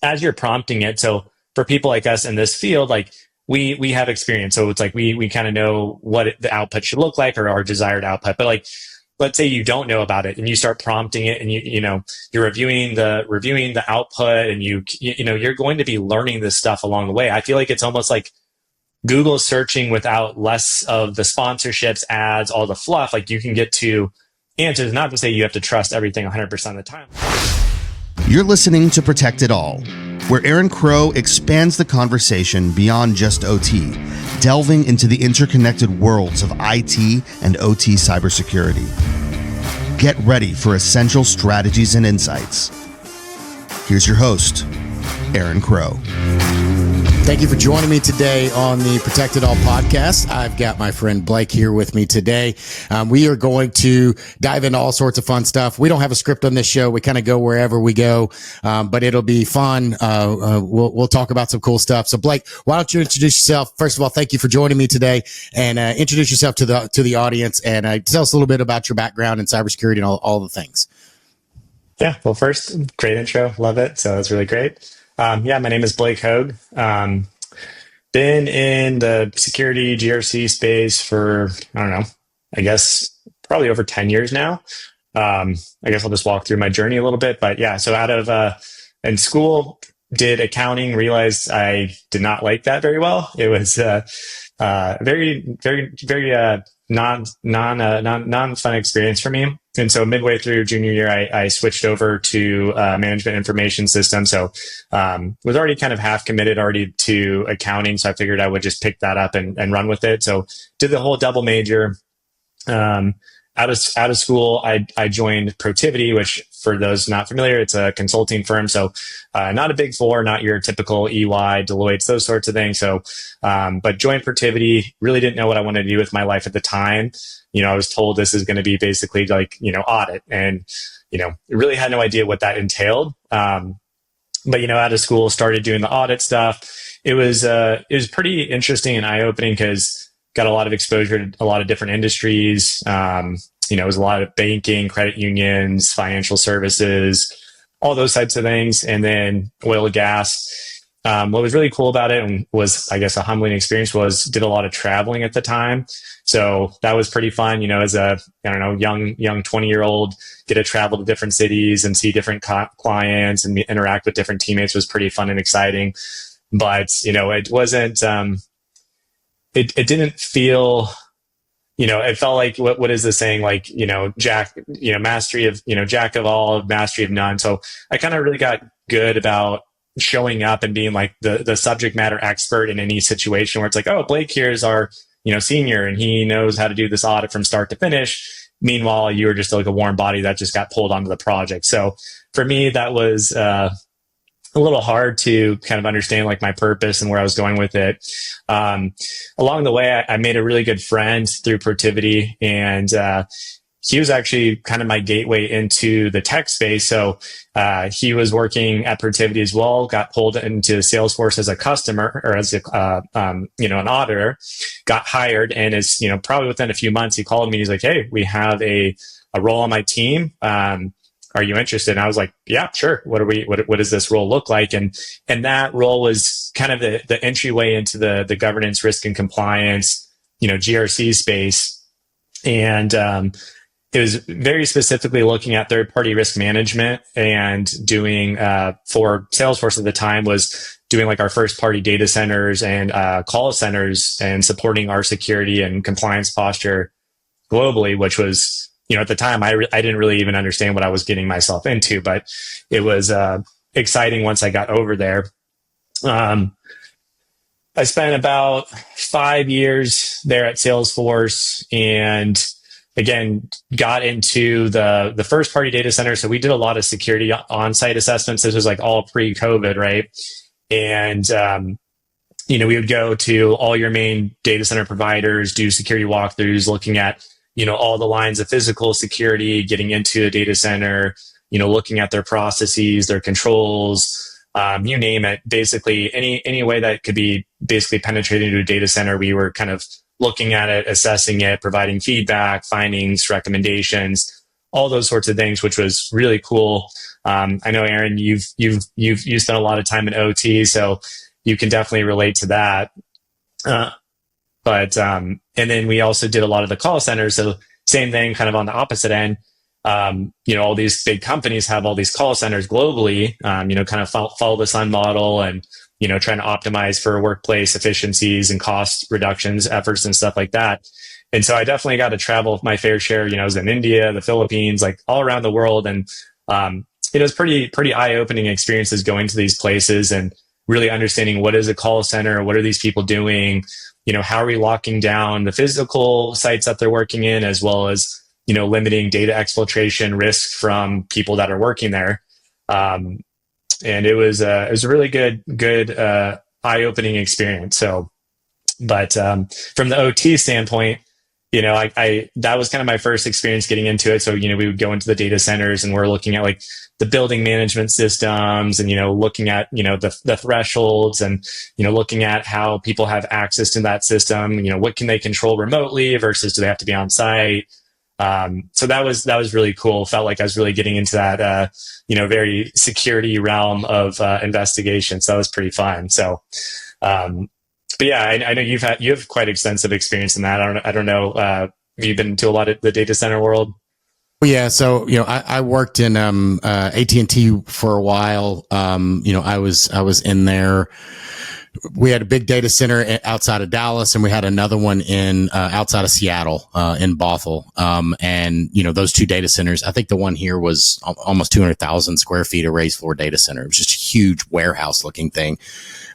as you're prompting it, so for people like us in this field, like we have experience. So it's like we kind of know what the output should look like or our desired output. But like, let's say you don't know about it and you start prompting it and you're reviewing the output and you're going to be learning this stuff along the way. I feel like it's almost like Google searching without less of the sponsorships, ads, all the fluff. Like you can get to answers, not to say you have to trust everything 100% of the time. You're listening to Protect It All, where Aaron Crow expands the conversation beyond just OT, delving into the interconnected worlds of IT and OT cybersecurity. Get ready for essential strategies and insights. Here's your host, Aaron Crow. Thank you for joining me today on the Protect It All podcast. I've got my friend Blake here with me today. We are going to dive into all sorts of fun stuff. We don't have a script on this show. We kind of go wherever we go, but it'll be fun. We'll talk about some cool stuff. So Blake, why don't you introduce yourself? First of all, thank you for joining me today, and introduce yourself to the audience, and tell us a little bit about your background in cybersecurity and all the things. Yeah. Well, first, great intro. Love it. So that's really great. My name is Blake Hoge. Been in the security GRC space for, I don't know, I guess probably over 10 years now. I guess I'll just walk through my journey a little bit. But yeah, so out of in school, did accounting, realized I did not like that very well. It was very non-fun experience for me. And so midway through junior year, I switched over to management information system. So was already kind of half committed already to accounting. So I figured I would just pick that up and run with it. So did the whole double major. Out of school, I joined Protiviti, which for those not familiar, it's a consulting firm. So not a big four, not your typical EY, Deloitte, those sorts of things. So, but joined Protiviti, really didn't know what I wanted to do with my life at the time. I was told this is going to be basically like, audit, and, really had no idea what that entailed. But, out of school, started doing the audit stuff. It was pretty interesting and eye-opening because got a lot of exposure to a lot of different industries. It was a lot of banking, credit unions, financial services, all those types of things. And then oil and gas. What was really cool about it and was, I guess, a humbling experience was did a lot of traveling at the time. So that was pretty fun, as a, young 20-year-old, get to travel to different cities and see different clients and interact with different teammates was pretty fun and exciting. But, it wasn't, it didn't feel, it felt like, what is the saying? Like, mastery of, jack of all, mastery of none. So I kind of really got good about showing up and being like the subject matter expert in any situation where it's like, oh, Blake here is our, senior, and he knows how to do this audit from start to finish. Meanwhile, you were just like a warm body that just got pulled onto the project. So for me, that was, a little hard to kind of understand like my purpose and where I was going with it. Along the way, I made a really good friend through Protiviti, and he was actually kind of my gateway into the tech space. So he was working at Protiviti as well, got pulled into Salesforce as a customer or as an auditor, got hired, and is probably within a few months he called me. He's like, "Hey, we have a role on my team. Are you interested?" And I was like, "Yeah, sure. What does this role look like?" And that role was kind of the entryway into the governance, risk, and compliance, GRC space. And it was very specifically looking at third-party risk management, and doing for Salesforce at the time was doing like our first-party data centers and call centers and supporting our security and compliance posture globally, which was, at the time, I didn't really even understand what I was getting myself into, but it was exciting once I got over there. I spent about 5 years there at Salesforce, and again, got into the first party data center. So we did a lot of security on-site assessments. This was like all pre-COVID, right? And, we would go to all your main data center providers, do security walkthroughs, looking at all the lines of physical security, getting into a data center, looking at their processes, their controls, you name it. Basically, any way that could be basically penetrating into a data center, we were kind of looking at it, assessing it, providing feedback, findings, recommendations, all those sorts of things, which was really cool. I know, Aaron, you've spent a lot of time in OT, so you can definitely relate to that. And then we also did a lot of the call centers. So same thing, kind of on the opposite end. All these big companies have all these call centers globally, kind of follow the sun model and, trying to optimize for workplace efficiencies and cost reductions efforts and stuff like that. And so I definitely got to travel my fair share. I was in India, the Philippines, like all around the world. And it was pretty eye-opening experiences going to these places and really understanding what is a call center, what are these people doing, how are we locking down the physical sites that they're working in, as well as, limiting data exfiltration risk from people that are working there. And it was a really good eye-opening experience. So, but from the OT standpoint, that was kind of my first experience getting into it. So, we would go into the data centers and we're looking at like the building management systems and, looking at, the thresholds and, looking at how people have access to that system, what can they control remotely versus do they have to be on site? So that was really cool. Felt like I was really getting into that, very security realm of investigation. So that was pretty fun. So, but yeah, I know you have quite extensive experience in that. I don't know. Have you been to a lot of the data center world? Yeah. So, I worked in, AT&T for a while. I was in there. We had a big data center outside of Dallas, and we had another one in outside of Seattle, in Bothell. And those two data centers, I think the one here was almost 200,000 square feet of raised floor data center. It was just a huge warehouse looking thing.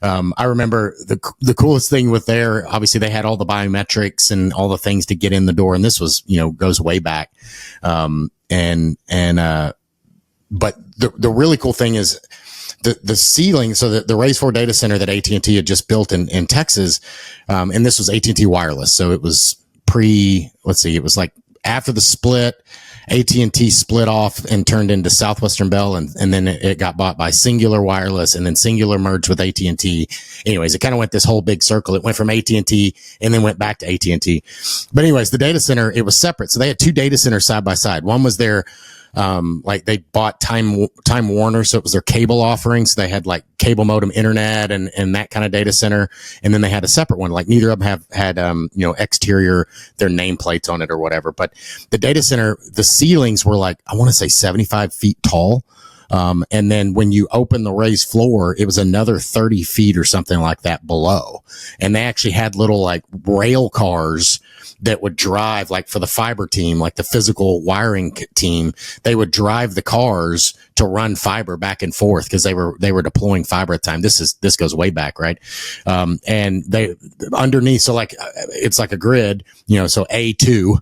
I remember the coolest thing with there, obviously they had all the biometrics and all the things to get in the door. And this was, goes way back. But the really cool thing is, the ceiling, so the raised floor data center that AT&T had just built in Texas, and this was AT&T wireless. So it was it was like after the split, AT&T split off and turned into Southwestern Bell, and then it got bought by Singular Wireless, and then Singular merged with AT&T. Anyways, it kind of went this whole big circle. It went from AT&T and then went back to AT&T. But anyways, the data center, it was separate. So they had two data centers side by side. One was their they bought Time Warner, so it was their cable offering. So they had like cable modem internet and that kind of data center. And then they had a separate one, like neither of them had exterior, their nameplates on it or whatever. But the data center, the ceilings were like, I want to say 75 feet tall. And then when you open the raised floor, it was another 30 feet or something like that below. And they actually had little like rail cars that would drive, like for the fiber team, like the physical wiring team, they would drive the cars to run fiber back and forth because they were deploying fiber at the time. This goes way back, right? And they underneath, so like it's like a grid, so A2.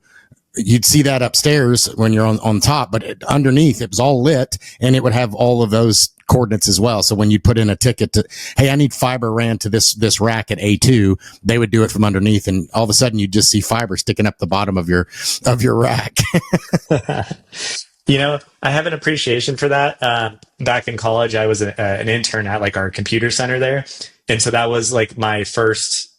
You'd see that upstairs when you're on top, but underneath it was all lit and it would have all of those coordinates as well. So when you put in a ticket to, hey, I need fiber ran to this rack at A2, they would do it from underneath, and all of a sudden you'd just see fiber sticking up the bottom of your rack. I have an appreciation for that. Back in college, I was an intern at like our computer center there. And so that was like my first,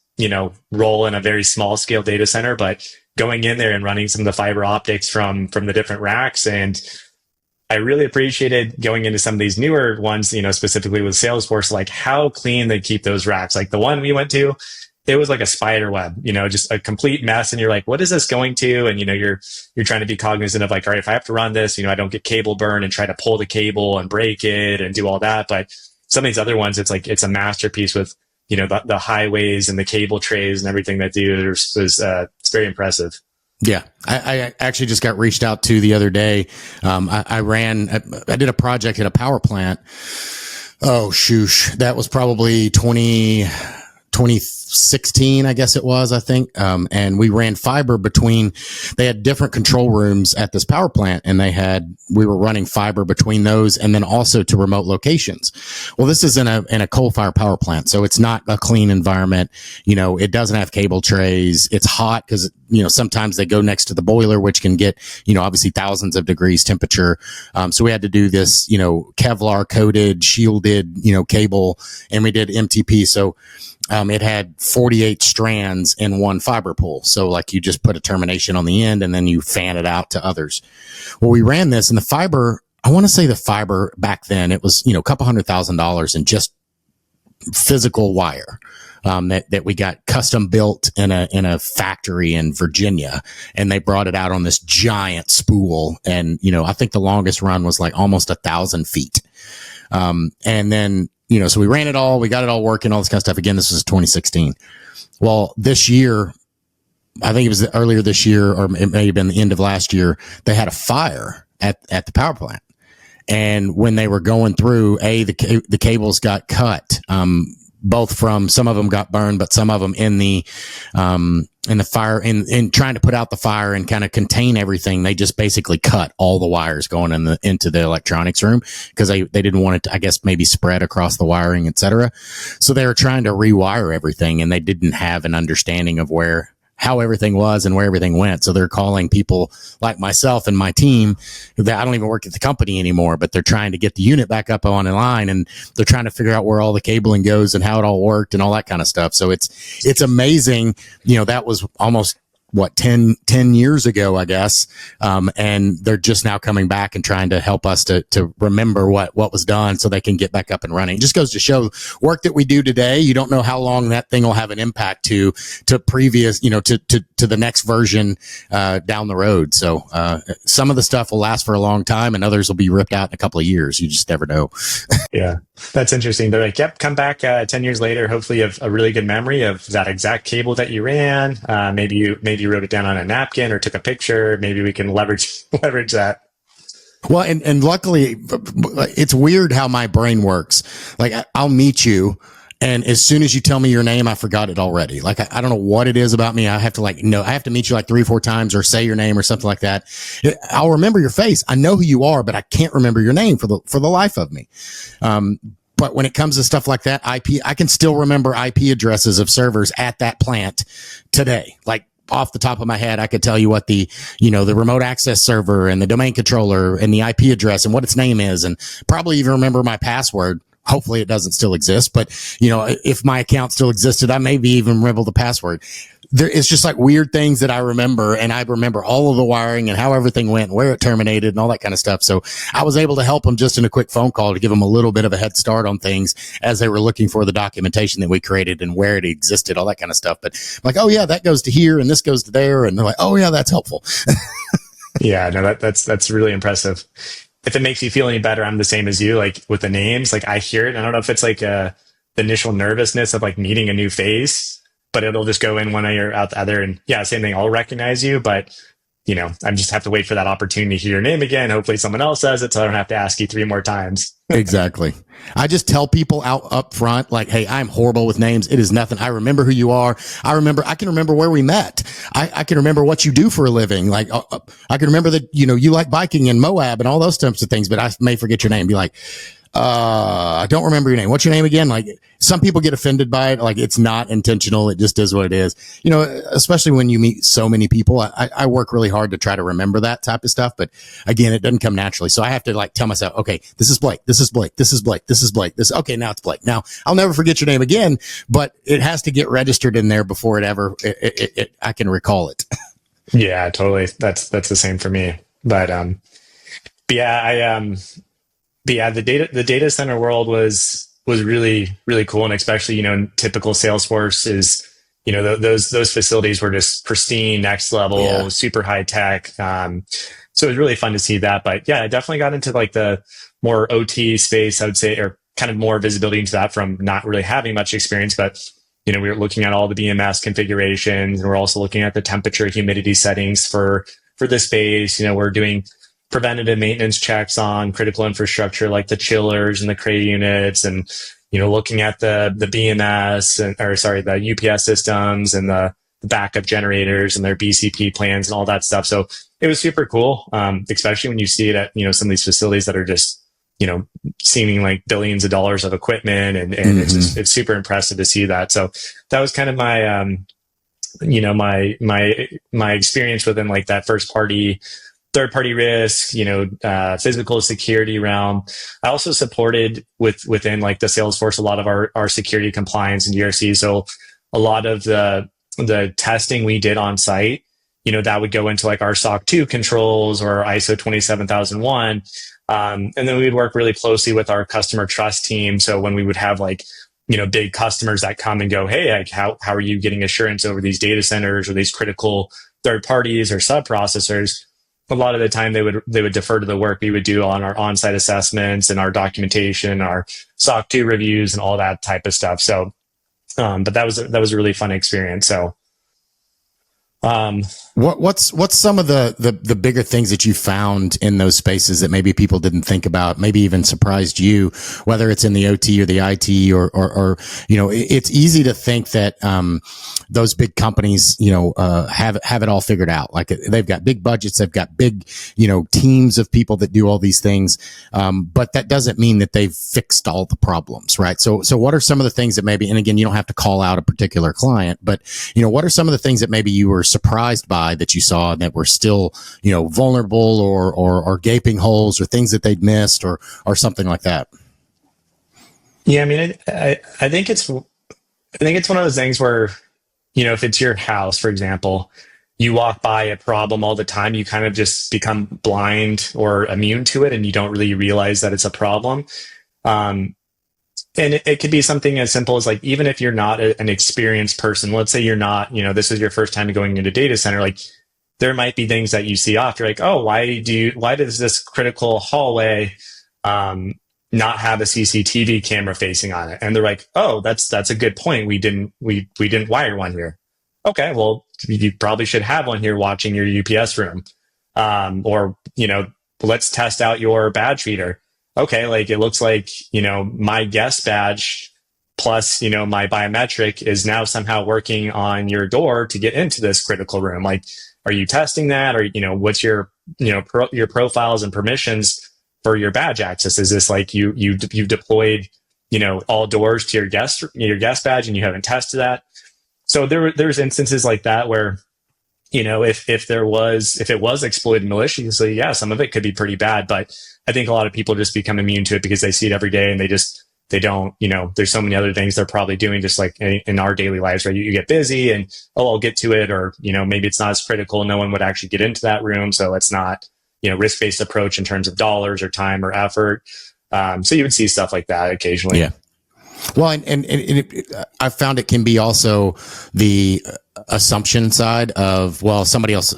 role in a very small scale data center, but going in there and running some of the fiber optics from the different racks. And I really appreciated going into some of these newer ones, specifically with Salesforce, like how clean they keep those racks. Like the one we went to, it was like a spider web, just a complete mess. And you're like, what is this going to? And, you're trying to be cognizant of like, all right, if I have to run this, I don't get cable burn and try to pull the cable and break it and do all that. But some of these other ones, it's like, it's a masterpiece with, the highways and the cable trays and everything that do. It's very impressive. Yeah. I actually just got reached out to the other day. I did a project at a power plant. Oh, shoosh. That was probably 2016, I guess it was, I think. And we ran fiber they had different control rooms at this power plant, and we were running fiber between those and then also to remote locations. Well, this is in a coal-fired power plant, so it's not a clean environment. It doesn't have cable trays. It's hot because, sometimes they go next to the boiler, which can get, obviously thousands of degrees temperature. So we had to do this, Kevlar coated, shielded, cable, and we did MTP. So, it had 48 strands in one fiber pool. So like you just put a termination on the end and then you fan it out to others. Well, we ran this, and the fiber, I want to say the fiber back then, it was, a couple $100,000 in just physical wire. That we got custom built in a factory in Virginia, and they brought it out on this giant spool. And, I think the longest run was like almost 1,000 feet. And then, so we ran it all, we got it all working, all this kind of stuff. Again, this was 2016. Well, this year, I think it was earlier this year, or it may have been the end of last year, they had a fire at the power plant. And when they were going through, the cables got cut, both from, some of them got burned, but some of them in the fire, in trying to put out the fire and kind of contain everything, they just basically cut all the wires going into the electronics room, because they didn't want it to, I guess, maybe spread across the wiring, etc. So they were trying to rewire everything, and they didn't have an understanding of how everything was and where everything went. So they're calling people like myself and my team that I don't even work at the company anymore, but they're trying to get the unit back up on the line, and they're trying to figure out where all the cabling goes and how it all worked and all that kind of stuff. So it's amazing. That was almost 10 years ago, I guess. And they're just now coming back and trying to help us to remember what was done so they can get back up and running. It just goes to show work that we do today. You don't know how long that thing will have an impact to previous, to the next version, down the road. So, some of the stuff will last for a long time, and others will be ripped out in a couple of years. You just never know. Yeah. That's interesting. They're like, yep, come back 10 years later. Hopefully you have a really good memory of that exact cable that you ran. Maybe you wrote it down on a napkin or took a picture. Maybe we can leverage that. Well, and luckily, it's weird how my brain works. Like, I'll meet you, and as soon as you tell me your name, I forgot it already. Like, I don't know what it is about me. I have to I have to meet you like 3 or 4 times or say your name or something like that. I'll remember your face. I know who you are, but I can't remember your name for the life of me. But when it comes to stuff like that, I can still remember IP addresses of servers at that plant today. Like, off the top of my head, I could tell you what the remote access server and the domain controller and the IP address and what its name is, and probably even remember my password. Hopefully it doesn't still exist, but if my account still existed, I maybe even remember the password. It's just like weird things that I remember, and I remember all of the wiring and how everything went, and where it terminated and all that kind of stuff. So I was able to help them just in a quick phone call to give them a little bit of a head start on things as they were looking for the documentation that we created and where it existed, all that kind of stuff. But I'm like, oh yeah, that goes to here and this goes to there. And they're like, oh yeah, that's helpful. Yeah, no, that's really impressive. If it makes you feel any better, I'm the same as you. Like, with the names, like, I hear it. I don't know if it's like the initial nervousness of like meeting a new face, but it'll just go in one ear out the other. And yeah, same thing. I'll recognize you, but I just have to wait for that opportunity to hear your name again. Hopefully someone else says it, so I don't have to ask you 3 more times. Exactly. I just tell people up front, like, hey, I'm horrible with names. It is nothing. I remember who you are. I can remember where we met. I can remember what you do for a living. Like, I can remember that, you like biking in Moab and all those types of things, but I may forget your name. Be like, I don't remember your name. What's your name again? Like, some people get offended by it. Like, it's not intentional. It just is what it is. Especially when you meet so many people, I work really hard to try to remember that type of stuff. But again, it doesn't come naturally. So I have to tell myself, okay, this is Blake. This is Blake. This is Blake. This is Blake. Okay, now it's Blake. Now I'll never forget your name again, but it has to get registered in there before I can recall it. Yeah, totally. That's the same for me. But yeah, the data center world was really, really cool. And especially, typical Salesforce is, those facilities were just pristine, next level, super high tech. So it was really fun to see that. But yeah, I definitely got into like the more OT space, I would say, or kind of more visibility into that from not really having much experience. But, we were looking at all the BMS configurations, and we're also looking at the temperature, humidity settings for the space. We're doing preventative maintenance checks on critical infrastructure like the chillers and the Cray units, and looking at the BMS the UPS systems and the backup generators and their BCP plans and all that stuff. So it was super cool, especially when you see it at some of these facilities that are just seeming like billions of dollars of equipment, and it's super impressive to see that. So that was kind of my my experience within like that first party third-party risk, physical security realm. I also supported within like the Salesforce a lot of our security compliance and GRC. So a lot of the testing we did on site, that would go into like our SOC 2 controls or ISO 27001. And then we would work really closely with our customer trust team. So when we would have like, big customers that come and go, hey, like how are you getting assurance over these data centers or these critical third parties or sub processors? A lot of the time they would defer to the work we would do on our on-site assessments and our documentation, our SOC 2 reviews and all that type of stuff. So, but that was a really fun experience. So, what's some of the bigger things that you found in those spaces that maybe people didn't think about, maybe even surprised you, whether it's in the OT or the IT or it's easy to think that those big companies have it all figured out, like they've got big budgets, they've got big teams of people that do all these things, but that doesn't mean that they've fixed all the problems, right? So what are some of the things that maybe, and again, you don't have to call out a particular client, but what are some of the things that maybe you were surprised by that you saw that were still, vulnerable or gaping holes or things that they'd missed or something like that? Yeah, I mean, I think it's one of those things where, if it's your house, for example, you walk by a problem all the time, you kind of just become blind or immune to it, and you don't really realize that it's a problem. And it could be something as simple as like, even if you're not an experienced person, let's say you're not, this is your first time going into a data center, like there might be things that you see off. You're like, oh, why does this critical hallway not have a CCTV camera facing on it? And they're like, oh, that's a good point. We didn't wire one here. Okay, well, you probably should have one here watching your UPS room. Or let's test out your badge reader. Okay, like it looks like, my guest badge plus, my biometric is now somehow working on your door to get into this critical room. Like, are you testing that? Or, what's your, your profiles and permissions for your badge access? Is this like you've deployed, all doors to your guest badge and you haven't tested that? So there's instances like that where, if it was exploited maliciously, yeah, some of it could be pretty bad, but I think a lot of people just become immune to it because they see it every day and they don't, there's so many other things they're probably doing just like in our daily lives, right? You get busy and, oh, I'll get to it. Or, maybe it's not as critical. No one would actually get into that room. So it's not, risk-based approach in terms of dollars or time or effort. So you would see stuff like that occasionally. Yeah. Well, and I found it can be also the assumption side of, well, somebody else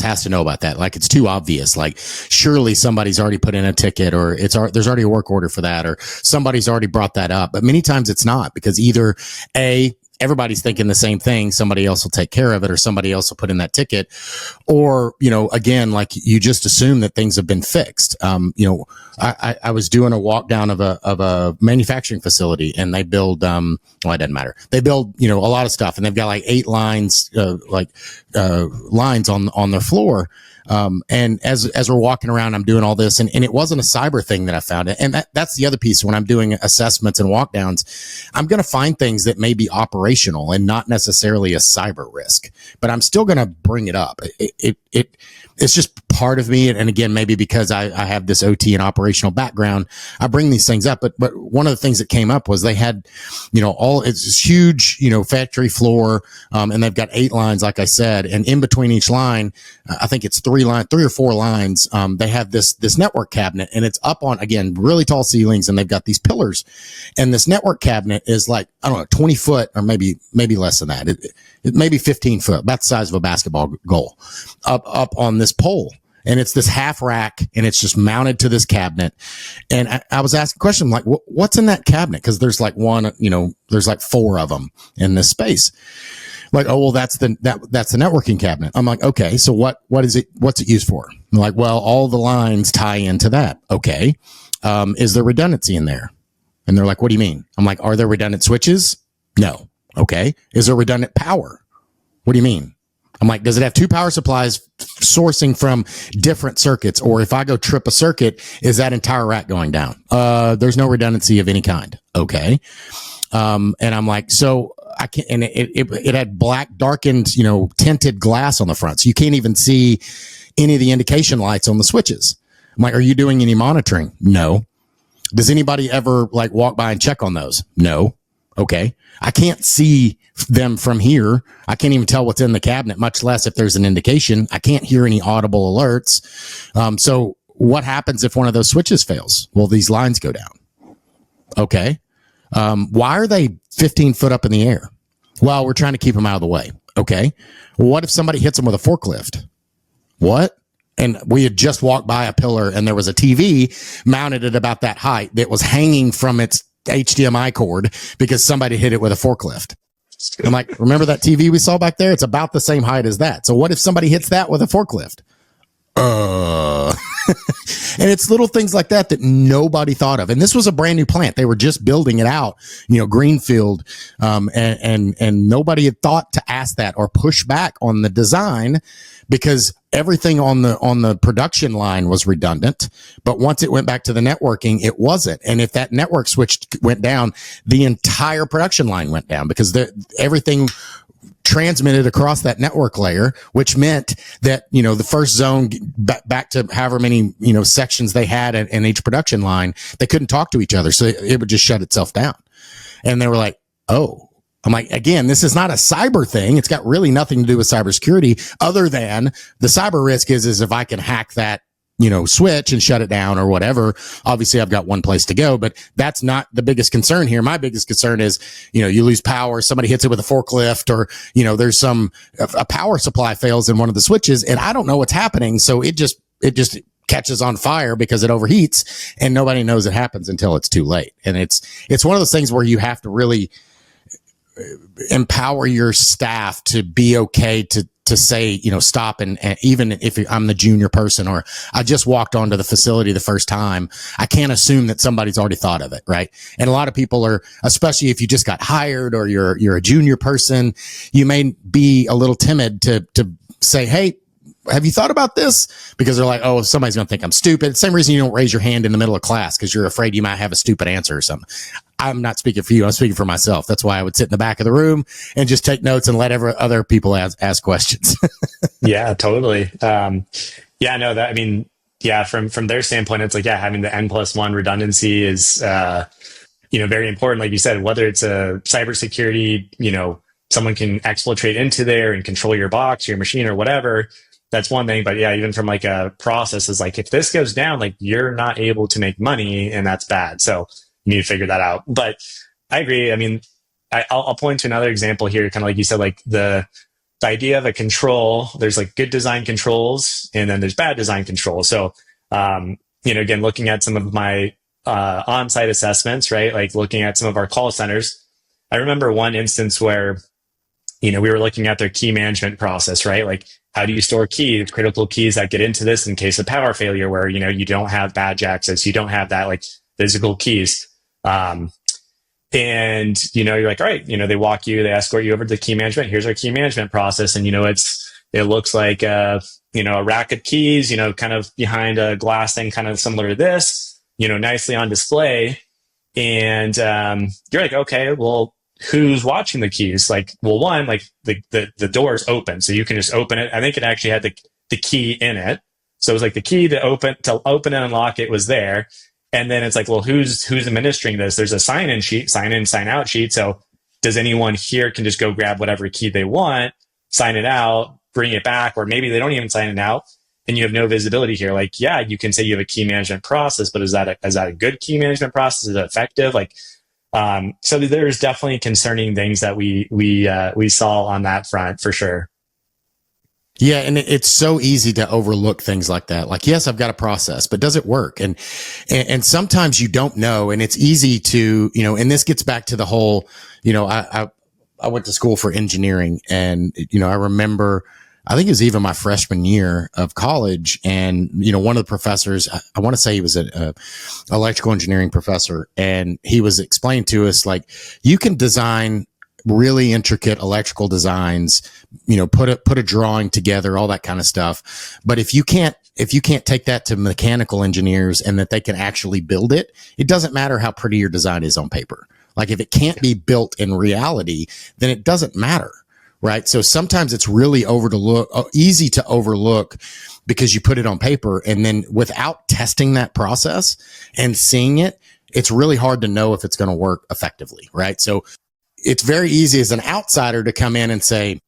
has to know about that. Like it's too obvious. Like surely somebody's already put in a ticket, or there's already a work order for that, or somebody's already brought that up. But many times it's not, because either everybody's thinking the same thing, somebody else will take care of it, or somebody else will put in that ticket, or, again, like you just assume that things have been fixed. I was doing a walk down of a manufacturing facility, and they build, it doesn't matter. They build, a lot of stuff, and they've got like 8 lines, lines on their floor. And as we're walking around, I'm doing all this, and it wasn't a cyber thing that I found. And that's the other piece. When I'm doing assessments and walk downs, I'm going to find things that may be operational and not necessarily a cyber risk, but I'm still going to bring it up. It's just part of me. And again, maybe because I have this OT and operational background, I bring these things up. But one of the things that came up was they had, it's this huge, factory floor. And they've got 8 lines, like I said, and in between each line, I think it's 3 or 4 lines. They have this network cabinet, and it's up on, again, really tall ceilings, and they've got these pillars, and this network cabinet is like, I don't know, 20 foot or maybe less than that. It may be 15 foot, about the size of a basketball goal, up on this pole. And it's this half rack, and it's just mounted to this cabinet. And I was asking a question, like, what's in that cabinet? Cause there's like there's like 4 of them in this space. Like, oh, well, that's the networking cabinet. I'm like, okay, so what is it? What's it used for? I'm like, well, all the lines tie into that. Okay. Is there redundancy in there? And they're like, what do you mean? I'm like, are there redundant switches? No. Okay. Is there redundant power? What do you mean? I'm like, does it have 2 power supplies sourcing from different circuits? Or if I go trip a circuit, is that entire rack going down? There's no redundancy of any kind. Okay. And I'm like, so I can't, and it had black darkened, tinted glass on the front. So you can't even see any of the indication lights on the switches. I'm like, are you doing any monitoring? No. Does anybody ever like walk by and check on those? No. Okay. I can't see them from here. I can't even tell what's in the cabinet, much less if there's an indication. I can't hear any audible alerts. So what happens if one of those switches fails? Well, these lines go down. Okay. Why are they 15 foot up in the air? Well, we're trying to keep them out of the way. Okay. Well, what if somebody hits them with a forklift? What? And we had just walked by a pillar and there was a TV mounted at about that height that was hanging from its HDMI cord because somebody hit it with a forklift. I'm like, remember that TV we saw back there? It's about the same height as that. So what if somebody hits that with a forklift? And it's little things like that that nobody thought of. And this was a brand new plant. They were just building it out, greenfield. And nobody had thought to ask that or push back on the design because everything on the production line was redundant. But once it went back to the networking, it wasn't. And if that network switch went down, the entire production line went down because everything transmitted across that network layer, which meant that, the first zone back to however many, sections they had in each production line, they couldn't talk to each other. So it would just shut itself down. And they were like, oh, I'm like, again, this is not a cyber thing. It's got really nothing to do with cybersecurity other than the cyber risk is if I can hack that, switch and shut it down or whatever. Obviously I've got one place to go, but that's not the biggest concern here. My biggest concern is, you lose power, somebody hits it with a forklift or, there's a power supply fails in one of the switches and I don't know what's happening. So it just catches on fire because it overheats and nobody knows it happens until it's too late. And it's one of those things where you have to really empower your staff to be okay to say, stop. And even if I'm the junior person or I just walked onto the facility the first time, I can't assume that somebody's already thought of it. Right. And a lot of people are, especially if you just got hired or you're a junior person, you may be a little timid to say, hey, have you thought about this? Because they're like, oh, somebody's going to think I'm stupid. Same reason you don't raise your hand in the middle of class because you're afraid you might have a stupid answer or something. I'm not speaking for you. I'm speaking for myself. That's why I would sit in the back of the room and just take notes and let other people ask questions. Yeah, totally. From their standpoint, it's like, having the N+1 redundancy is, very important. Like you said, whether it's a cybersecurity, someone can exfiltrate into there and control your box, your machine or whatever. That's one thing. But even from like a process is like, if this goes down, like you're not able to make money and that's bad. So you need to figure that out. But I agree. I mean, I'll point to another example here, kind of like you said, like the idea of a control, there's like good design controls and then there's bad design controls. So, again, looking at some of my on-site assessments, right? Like looking at some of our call centers, I remember one instance where, we were looking at their key management process, right? Like how do you store keys, critical keys that get into this in case of power failure where, you don't have badge access, you don't have that like physical keys. And, you're like, all right, they escort you over to the key management. Here's our key management process. And, it looks like, a rack of keys, kind of behind a glass thing, kind of similar to this, nicely on display. And, you're like, okay, well, who's watching the keys? Like, well, one, like the door's open, so you can just open it. I think it actually had the key in it. So it was like the key to open and unlock it was there. And then it's like, well, who's administering this? There's a sign in, sign out sheet. So does anyone here can just go grab whatever key they want, sign it out, bring it back, or maybe they don't even sign it out and you have no visibility here. Like, yeah, you can say you have a key management process, but is that a good key management process? Is it effective? Like, so there's definitely concerning things that we saw on that front for sure. Yeah. And it's so easy to overlook things like that. Like, yes, I've got a process, but does it work? And sometimes you don't know. And it's easy to, and this gets back to the whole, I went to school for engineering and, I remember, I think it was even my freshman year of college. And, one of the professors, I want to say he was an electrical engineering professor, and he was explaining to us, like, you can design really intricate electrical designs, put a drawing together, all that kind of stuff. But if you can't take that to mechanical engineers and that they can actually build it, it doesn't matter how pretty your design is on paper. Like if it can't be built in reality, then it doesn't matter. right? So sometimes it's really easy to overlook because you put it on paper, and then without testing that process and seeing it, it's really hard to know if it's going to work effectively, right? So it's very easy as an outsider to come in and say,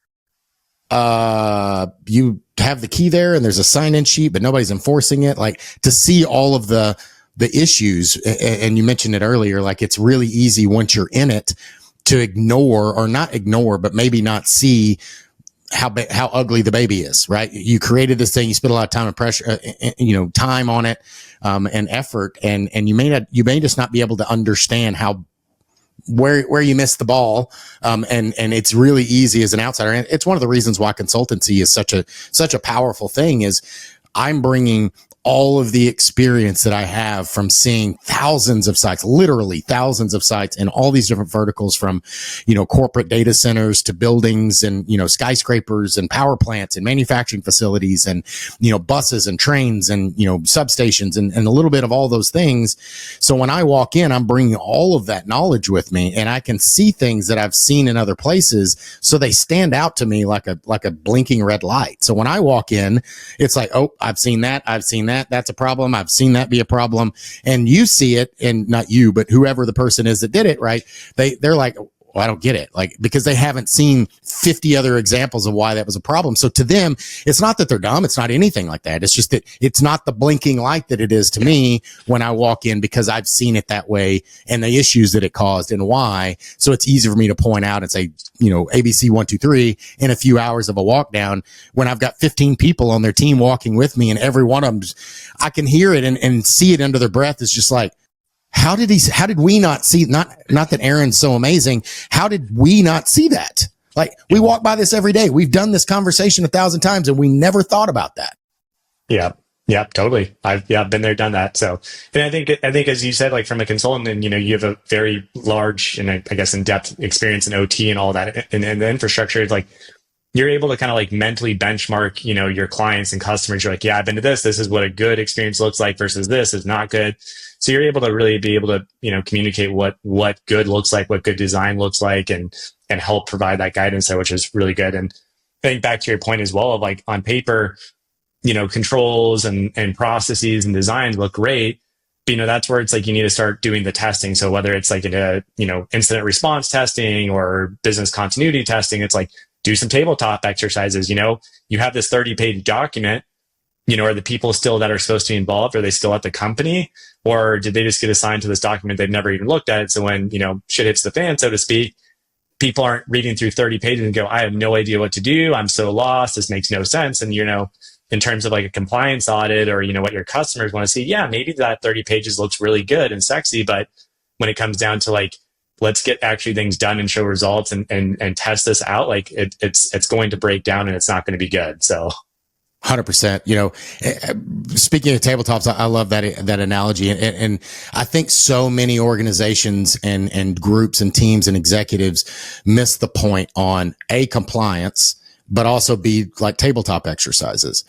you have the key there and there's a sign-in sheet, but nobody's enforcing it. Like, to see all of the issues, and you mentioned it earlier, like, it's really easy once you're in it to ignore, or not ignore, but maybe not see how ugly the baby is, right? You created this thing, you spent a lot of time and pressure, time on it, and effort, and you may just not be able to understand where you missed the ball. And it's really easy as an outsider. And it's one of the reasons why consultancy is such a powerful thing, is I'm bringing all of the experience that I have from seeing thousands of sites, literally thousands of sites in all these different verticals, from, corporate data centers to buildings and, skyscrapers and power plants and manufacturing facilities and, buses and trains and, substations and a little bit of all those things. So when I walk in, I'm bringing all of that knowledge with me, and I can see things that I've seen in other places. So they stand out to me like a blinking red light. So when I walk in, it's like, oh, I've seen that. That's a problem. I've seen that be a problem. And you see it, and not you, but whoever the person is that did it, right? They're like, well, I don't get it. Like, because they haven't seen 50 other examples of why that was a problem. So to them, it's not that they're dumb. It's not anything like that. It's just that it's not the blinking light that it is to me when I walk in, because I've seen it that way and the issues that it caused and why. So it's easy for me to point out and say, ABC 1, 2, 3 in a few hours of a walk down, when I've got 15 people on their team walking with me, and every one of them, I can hear it and see it under their breath. It's just like, how did we not see, not that Aaron's so amazing. How did we not see that? Like, we walk by this every day. We've done this conversation 1,000 times and we never thought about that. Yeah. Yeah, totally. I've been there, done that. So, and I think as you said, like, from a consultant, you have a very large and I guess in-depth experience in OT and all that. And the infrastructure is like, you're able to kind of like mentally benchmark, your clients and customers. You're like, yeah, I've been to this. This is what a good experience looks like versus this is not good. So you're able to really be able to, communicate what good looks like, what good design looks like, and help provide that guidance there, which is really good. And I think back to your point as well of, like, on paper, controls and processes and designs look great. But, that's where it's like, you need to start doing the testing. So whether it's like in a, incident response testing or business continuity testing, it's like, do some tabletop exercises. You have this 30-page document. Are the people still that are supposed to be involved? Are they still at the company? Or did they just get assigned to this document? They've never even looked at it. So when, shit hits the fan, so to speak, people aren't reading through 30 pages and go, I have no idea what to do. I'm so lost. This makes no sense. And, in terms of like a compliance audit or, what your customers want to see, yeah, maybe that 30 pages looks really good and sexy. But when it comes down to, like, let's get actually things done and show results and test this out, like, it's going to break down and it's not going to be good. So 100%. Speaking of tabletops, I love that analogy. And I think so many organizations and groups and teams and executives miss the point on compliance, but also B, like, tabletop exercises.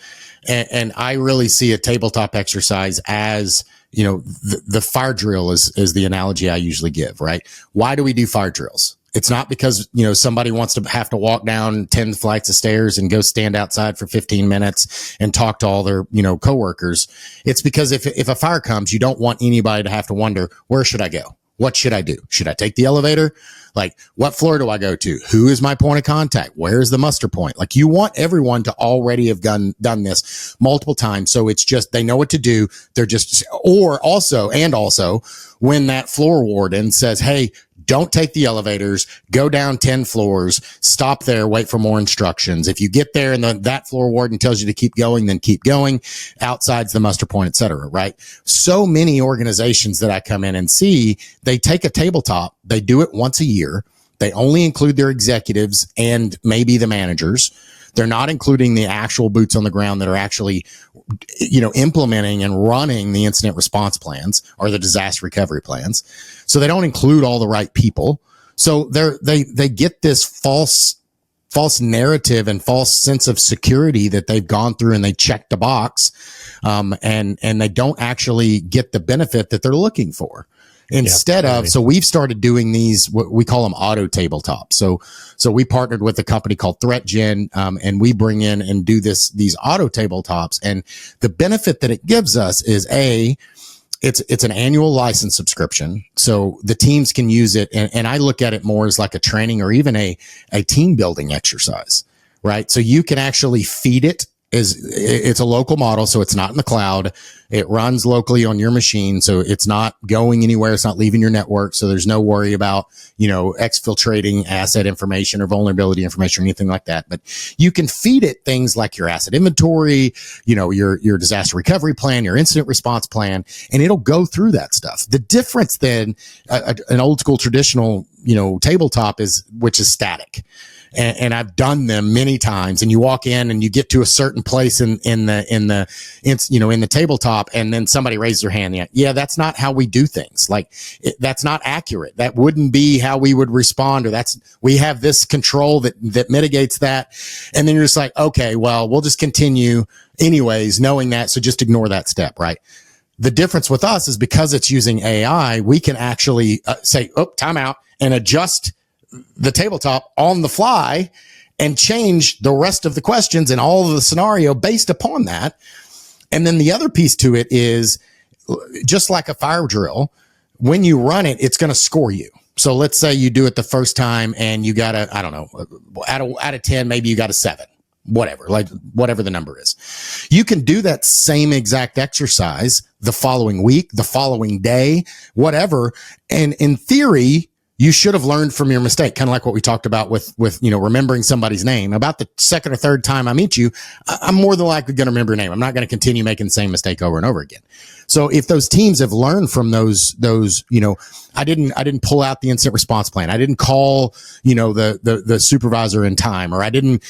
And I really see a tabletop exercise as, the fire drill is the analogy I usually give, right? Why do we do fire drills? It's not because, somebody wants to have to walk down 10 flights of stairs and go stand outside for 15 minutes and talk to all their, coworkers. It's because if a fire comes, you don't want anybody to have to wonder, where should I go? What should I do? Should I take the elevator? Like, what floor do I go to? Who is my point of contact? Where is the muster point? Like, you want everyone to already have done this multiple times. So it's just, they know what to do. They're just, or also when that floor warden says, hey, don't take the elevators, go down 10 floors, stop there, wait for more instructions. If you get there and that floor warden tells you to keep going, then keep going. Outside's the muster point, et cetera, right? So many organizations that I come in and see, they take a tabletop, they do it once a year. They only include their executives and maybe the managers. They're not including the actual boots on the ground that are actually, implementing and running the incident response plans or the disaster recovery plans. So they don't include all the right people. So they get this false narrative and false sense of security that they've gone through and they checked the box. And they don't actually get the benefit that they're looking for. instead of, so we've started doing these, what we call them auto tabletops. So we partnered with a company called ThreatGen, and we bring in and do these auto tabletops. And the benefit that it gives us is it's an annual license subscription. So the teams can use it. And I look at it more as like a training or even a team building exercise, right? So you can actually feed it. It's a local model, so it's not in the cloud. It runs locally on your machine, so it's not going anywhere. It's not leaving your network, so there's no worry about, exfiltrating asset information or vulnerability information or anything like that. But you can feed it things like your asset inventory, your disaster recovery plan, your incident response plan, and it'll go through that stuff. The difference than an old school traditional, tabletop which is static. And I've done them many times, and you walk in and you get to a certain place in the tabletop, and then somebody raises their hand. Yeah, that's not how we do things. Like that's not accurate. That wouldn't be how we would respond, or we have this control that mitigates that. And then you're just like, okay, well, we'll just continue anyways, knowing that. So just ignore that step, right? The difference with us is because it's using AI, we can actually say, time out, and adjust the tabletop on the fly and change the rest of the questions and all of the scenario based upon that. And then the other piece to it is just like a fire drill, when you run it, it's going to score you. So let's say you do it the first time and you got I don't know, out of 10, maybe you got a 7, whatever the number is. You can do that same exact exercise the following week, the following day, whatever. And in theory, you should have learned from your mistake, kind of like what we talked about with remembering somebody's name. About the second or third time I meet you, I'm more than likely going to remember your name. I'm not going to continue making the same mistake over and over again. So if those teams have learned from those, I didn't pull out the incident response plan. I didn't call, the supervisor in time, or I didn't,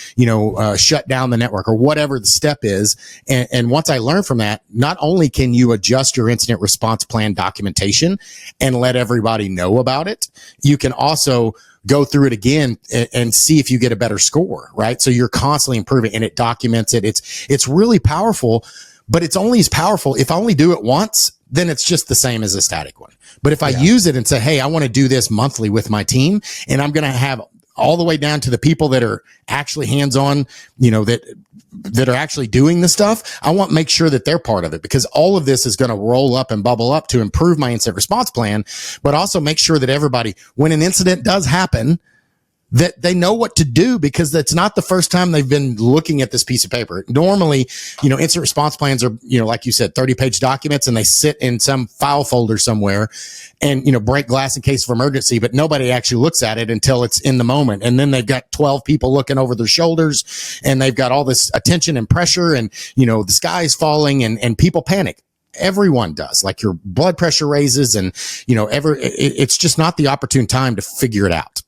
shut down the network, or whatever the step is. And once I learned from that, not only can you adjust your incident response plan documentation and let everybody know about it, you can also go through it again and see if you get a better score, right? So you're constantly improving, and it documents it. It's really powerful, but it's only as powerful if I only do it once, then it's just the same as a static one. But if I use it and say, hey, I want to do this monthly with my team, and I'm going to have all the way down to the people that are actually hands-on, that are actually doing the stuff, I want to make sure that they're part of it, because all of this is going to roll up and bubble up to improve my incident response plan, but also make sure that everybody, when an incident does happen, that they know what to do, because that's not the first time they've been looking at this piece of paper. Normally, incident response plans are, like you said, 30-page documents, and they sit in some file folder somewhere and, break glass in case of emergency, but nobody actually looks at it until it's in the moment. And then they've got 12 people looking over their shoulders, and they've got all this attention and pressure, and, the sky's falling, and people panic. Everyone does. Like, your blood pressure raises, and, it's just not the opportune time to figure it out.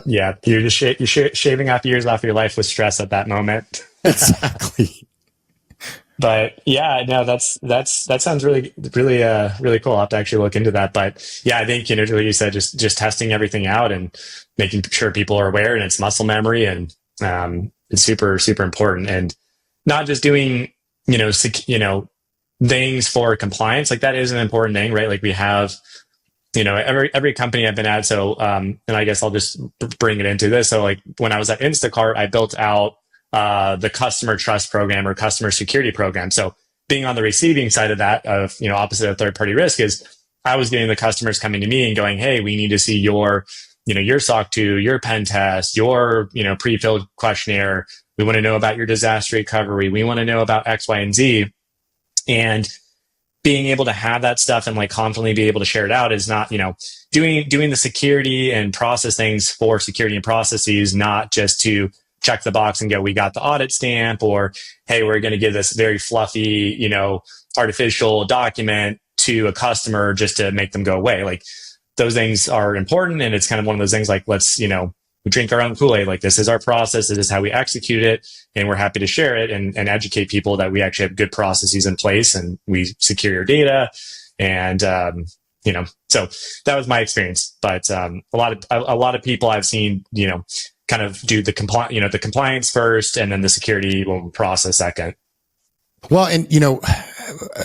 Yeah, you're just shaving off years off your life with stress at that moment. Exactly. But yeah, no, that sounds really cool. I'll have to actually look into that. But yeah, I think, like you said, just testing everything out and making sure people are aware, and it's muscle memory, and it's super, super important. And not just doing, things for compliance. Like, that is an important thing, right? Like, we have, every company I've been at. So, and I guess I'll just bring it into this. So, like, when I was at Instacart, I built out the customer trust program, or customer security program. So being on the receiving side of that, opposite of third party risk, is I was getting the customers coming to me and going, hey, we need to see your SOC 2, your pen test, your, pre-filled questionnaire. We want to know about your disaster recovery. We want to know about X, Y, and Z. And being able to have that stuff and, like, confidently be able to share it out is not, doing the security and process things for security and processes, not just to check the box and go, we got the audit stamp, or, hey, we're going to give this very fluffy, artificial document to a customer just to make them go away. Like, those things are important. And it's kind of one of those things, like, let's, we drink our own Kool-Aid. Like, this is our process. This is how we execute it. And we're happy to share it and educate people that we actually have good processes in place, and we secure your data. And, so that was my experience. But a lot of people I've seen, kind of do the compliance first, and then the security will process second. Well, and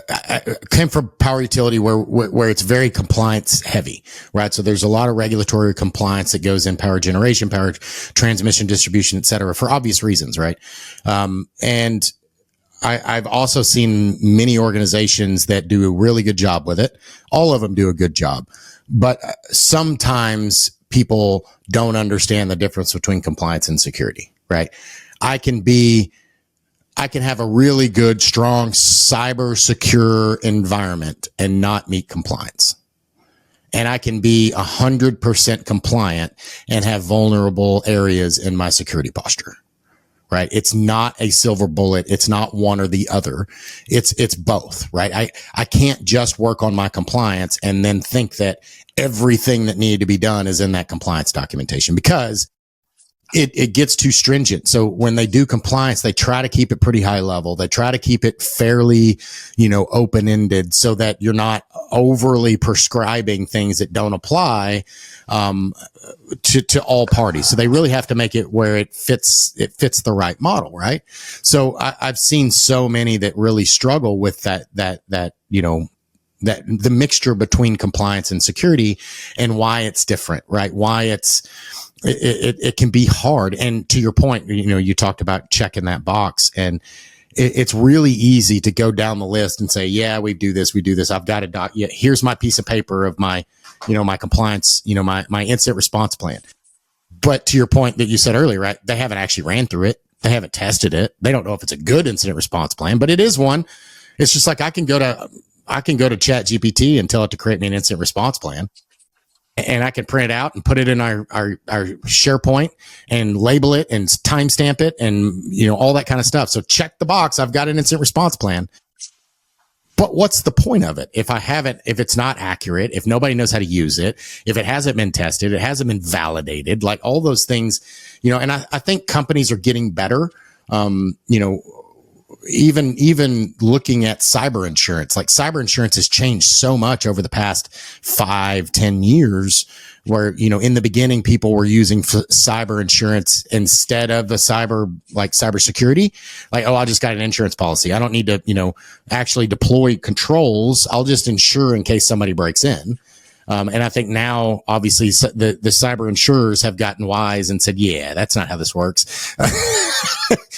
I came from power utility where it's very compliance heavy, right? So there's a lot of regulatory compliance that goes in power generation, power transmission, distribution, et cetera, for obvious reasons, right? And I've also seen many organizations that do a really good job with it. All of them do a good job, but sometimes people don't understand the difference between compliance and security, right? I can have a really good, strong cyber secure environment and not meet compliance. And I can be 100% compliant and have vulnerable areas in my security posture, right? It's not a silver bullet. It's not one or the other. It's both, right? I can't just work on my compliance and then think that everything that needed to be done is in that compliance documentation, because it gets too stringent. So when they do compliance, they try to keep it pretty high level. They try to keep it fairly, open-ended so that you're not overly prescribing things that don't apply, to all parties. So they really have to make it where it fits the right model, right? So I've seen so many that really struggle with that the mixture between compliance and security, and why it's different, right? Why it can be hard. And to your point, you talked about checking that box, and it's really easy to go down the list and say, yeah, we do this. I've got a doc. Yeah, here's my piece of paper of my, my compliance, my incident response plan. But to your point that you said earlier, right? They haven't actually ran through it. They haven't tested it. They don't know if it's a good incident response plan, but it is one. It's just like I can go to ChatGPT and tell it to create me an incident response plan. And I can print it out and put it in our SharePoint and label it and timestamp it and, all that kind of stuff. So check the box. I've got an incident response plan. But what's the point of it if it's not accurate, if nobody knows how to use it, if it hasn't been tested, it hasn't been validated, like all those things, and I think companies are getting better. Even looking at cyber insurance, like cyber insurance has changed so much over the past 5-10 years, where, in the beginning, people were using cyber insurance instead of the cybersecurity. Like, oh, I just got an insurance policy. I don't need to, actually deploy controls. I'll just insure in case somebody breaks in. And I think now, obviously, the cyber insurers have gotten wise and said, yeah, that's not how this works.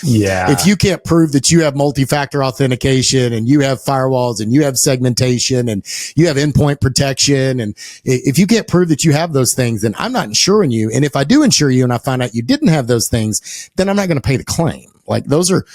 Yeah. If you can't prove that you have multi-factor authentication and you have firewalls and you have segmentation and you have endpoint protection, and if you can't prove that you have those things, then I'm not insuring you. And if I do insure you and I find out you didn't have those things, then I'm not going to pay the claim. Like, those are,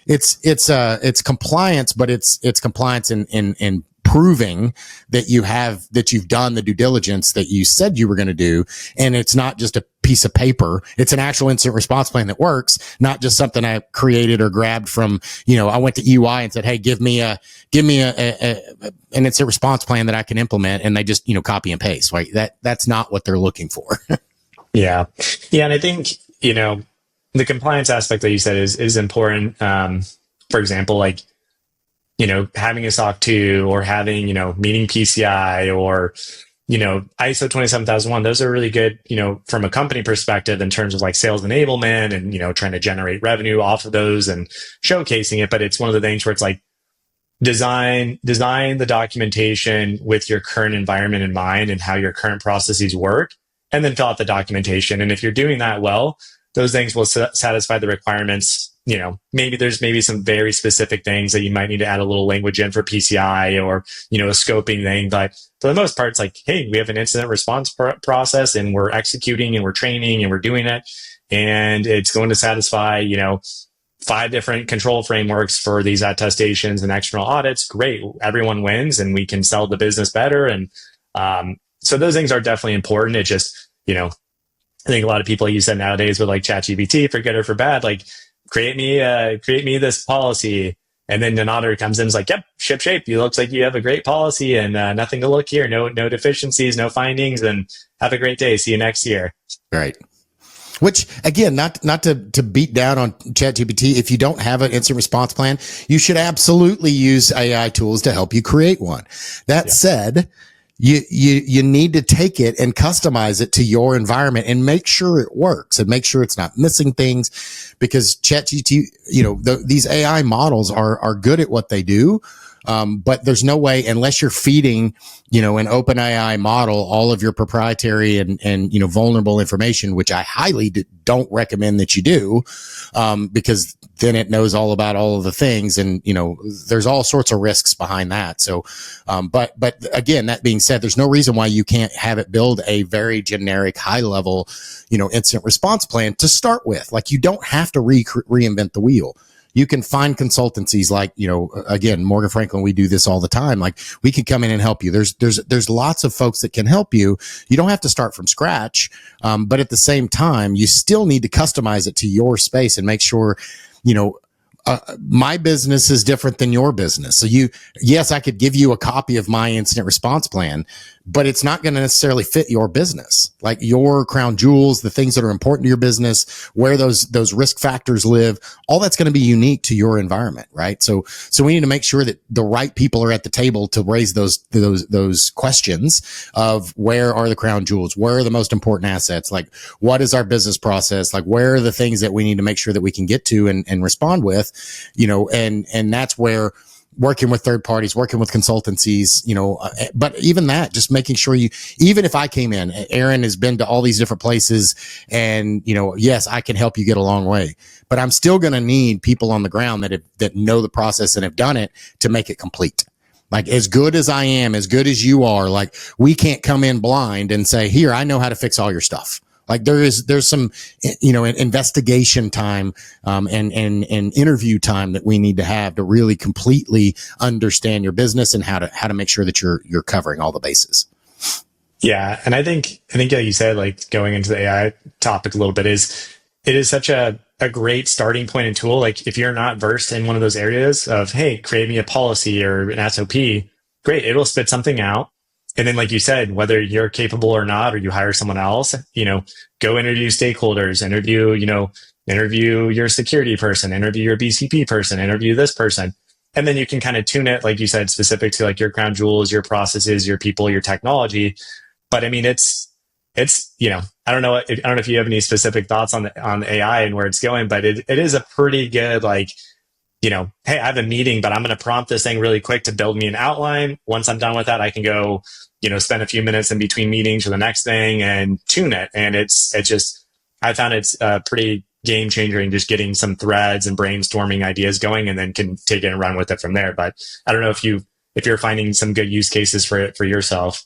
it's compliance, but it's compliance in proving that you've done the due diligence that you said you were going to do. And it's not just a piece of paper. It's an actual incident response plan that works, not just something I created or grabbed from, I went to EY and said, hey, give me an incident response plan that I can implement. And they just, copy and paste, right? That's not what they're looking for. Yeah. Yeah. And I think, the compliance aspect that you said is important. For example, like, having a SOC 2 or having, meeting PCI or, ISO 27001, those are really good, from a company perspective in terms of like sales enablement and, trying to generate revenue off of those and showcasing it. But it's one of the things where it's like design the documentation with your current environment in mind and how your current processes work, and then fill out the documentation. And if you're doing that well, those things will satisfy the requirements. Maybe some very specific things that you might need to add a little language in for PCI or, a scoping thing. But for the most part, it's like, hey, we have an incident response process and we're executing and we're training and we're doing it. And it's going to satisfy, 5 different control frameworks for these attestations and external audits. Great. Everyone wins and we can sell the business better. And so those things are definitely important. It just, I think a lot of people, you said nowadays with like ChatGPT, for good or for bad, like, create me this policy. And then an auditor comes in and is like, yep, ship shape. It looks like you have a great policy and nothing to look here. No deficiencies, no findings, and have a great day. See you next year. Right. Which, again, not to beat down on ChatGPT. If you don't have an incident response plan, you should absolutely use AI tools to help you create one. That said, you need to take it and customize it to your environment and make sure it works and make sure it's not missing things, because ChatGPT, these AI models are good at what they do. But there's no way, unless you're feeding, an open AI model, all of your proprietary and vulnerable information, which I highly don't recommend that you do, because then it knows all about all of the things. And, there's all sorts of risks behind that. So, but again, that being said, there's no reason why you can't have it build a very generic, high level, incident response plan to start with. Like, you don't have to reinvent the wheel. You can find consultancies like, again, Morgan Franklin, we do this all the time. Like, we can come in and help you. There's lots of folks that can help you. You don't have to start from scratch. But at the same time, you still need to customize it to your space and make sure, my business is different than your business. So yes, I could give you a copy of my incident response plan, but it's not going to necessarily fit your business. Like, your crown jewels, the things that are important to your business, where those risk factors live, all that's going to be unique to your environment, right? So we need to make sure that the right people are at the table to raise those questions of, where are the crown jewels? Where are the most important assets? Like, what is our business process? Like, where are the things that we need to make sure that we can get to and respond with, and that's where working with third parties, working with consultancies, but even that, just making sure even if I came in, Aaron has been to all these different places and, yes, I can help you get a long way, but I'm still going to need people on the ground that know the process and have done it to make it complete. Like, as good as I am, as good as you are, like, we can't come in blind and say, here, I know how to fix all your stuff. Like, there's some, investigation time, and interview time that we need to have to really completely understand your business and how to make sure that you're covering all the bases. Yeah. And I think like you said, like, going into the AI topic a little bit, it is such a great starting point and tool. Like, if you're not versed in one of those areas of, hey, create me a policy or an SOP, great. It'll spit something out. And then, like you said, whether you're capable or not, or you hire someone else, go interview stakeholders, interview your security person, interview your BCP person, interview this person. And then you can kind of tune it, like you said, specific to, like, your crown jewels, your processes, your people, your technology. But I mean, it's, I don't know if you have any specific thoughts on AI and where it's going, but it is a pretty good, like, hey, I have a meeting, but I'm going to prompt this thing really quick to build me an outline. Once I'm done with that, I can go, spend a few minutes in between meetings for the next thing and tune it. And I found it's pretty game changing, just getting some threads and brainstorming ideas going, and then can take it and run with it from there. But I don't know if you're finding some good use cases for it for yourself.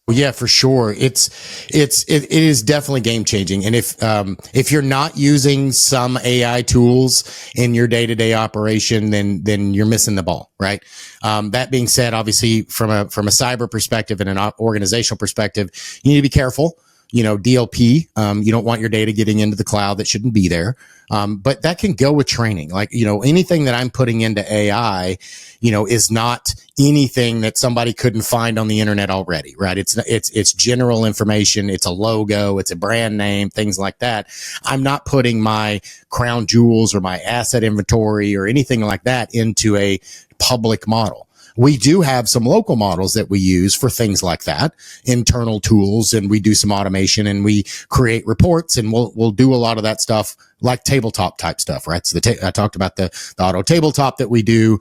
Yeah, for sure. It is definitely game changing. And if you're not using some AI tools in your day-to-day operation, then you're missing the ball, right? That being said, obviously from a cyber perspective and an organizational perspective, you need to be careful. DLP, you don't want your data getting into the cloud that shouldn't be there. But that can go with training. Like, anything that I'm putting into AI, is not anything that somebody couldn't find on the internet already, right? It's general information. It's a logo. It's a brand name, things like that. I'm not putting my crown jewels or my asset inventory or anything like that into a public model. We do have some local models that we use for things like that, internal tools, and we do some automation and we create reports, and we'll do a lot of that stuff like tabletop type stuff, right? So I talked about the auto tabletop that we do.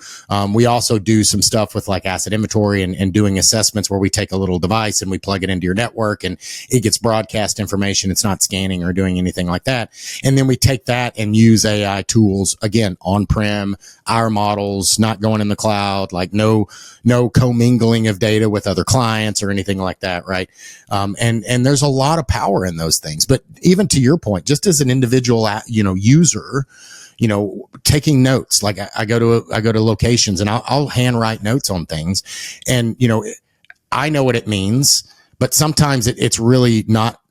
We also do some stuff with like asset inventory and doing assessments where we take a little device and we plug it into your network and it gets broadcast information. It's not scanning or doing anything like that. And then we take that and use AI tools, again, on-prem, our models, not going in the cloud, like no commingling of data with other clients or anything like that, right? And there's a lot of power in those things. But even to your point, just as an individual user, taking notes, like I go to locations and I'll handwrite notes on things, and, I know what it means, but sometimes it's really not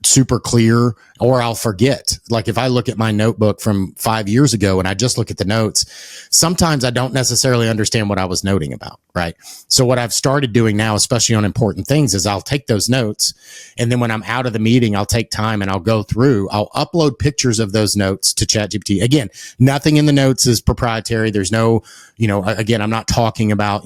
super clear, or I'll forget. Like, if I look at my notebook from 5 years ago and I just look at the notes, sometimes I don't necessarily understand what I was noting about, right? So what I've started doing now, especially on important things, is I'll take those notes, and then when I'm out of the meeting, I'll take time and I'll go through, I'll upload pictures of those notes to ChatGPT. Again, nothing in the notes is proprietary. There's no, again, I'm not talking about,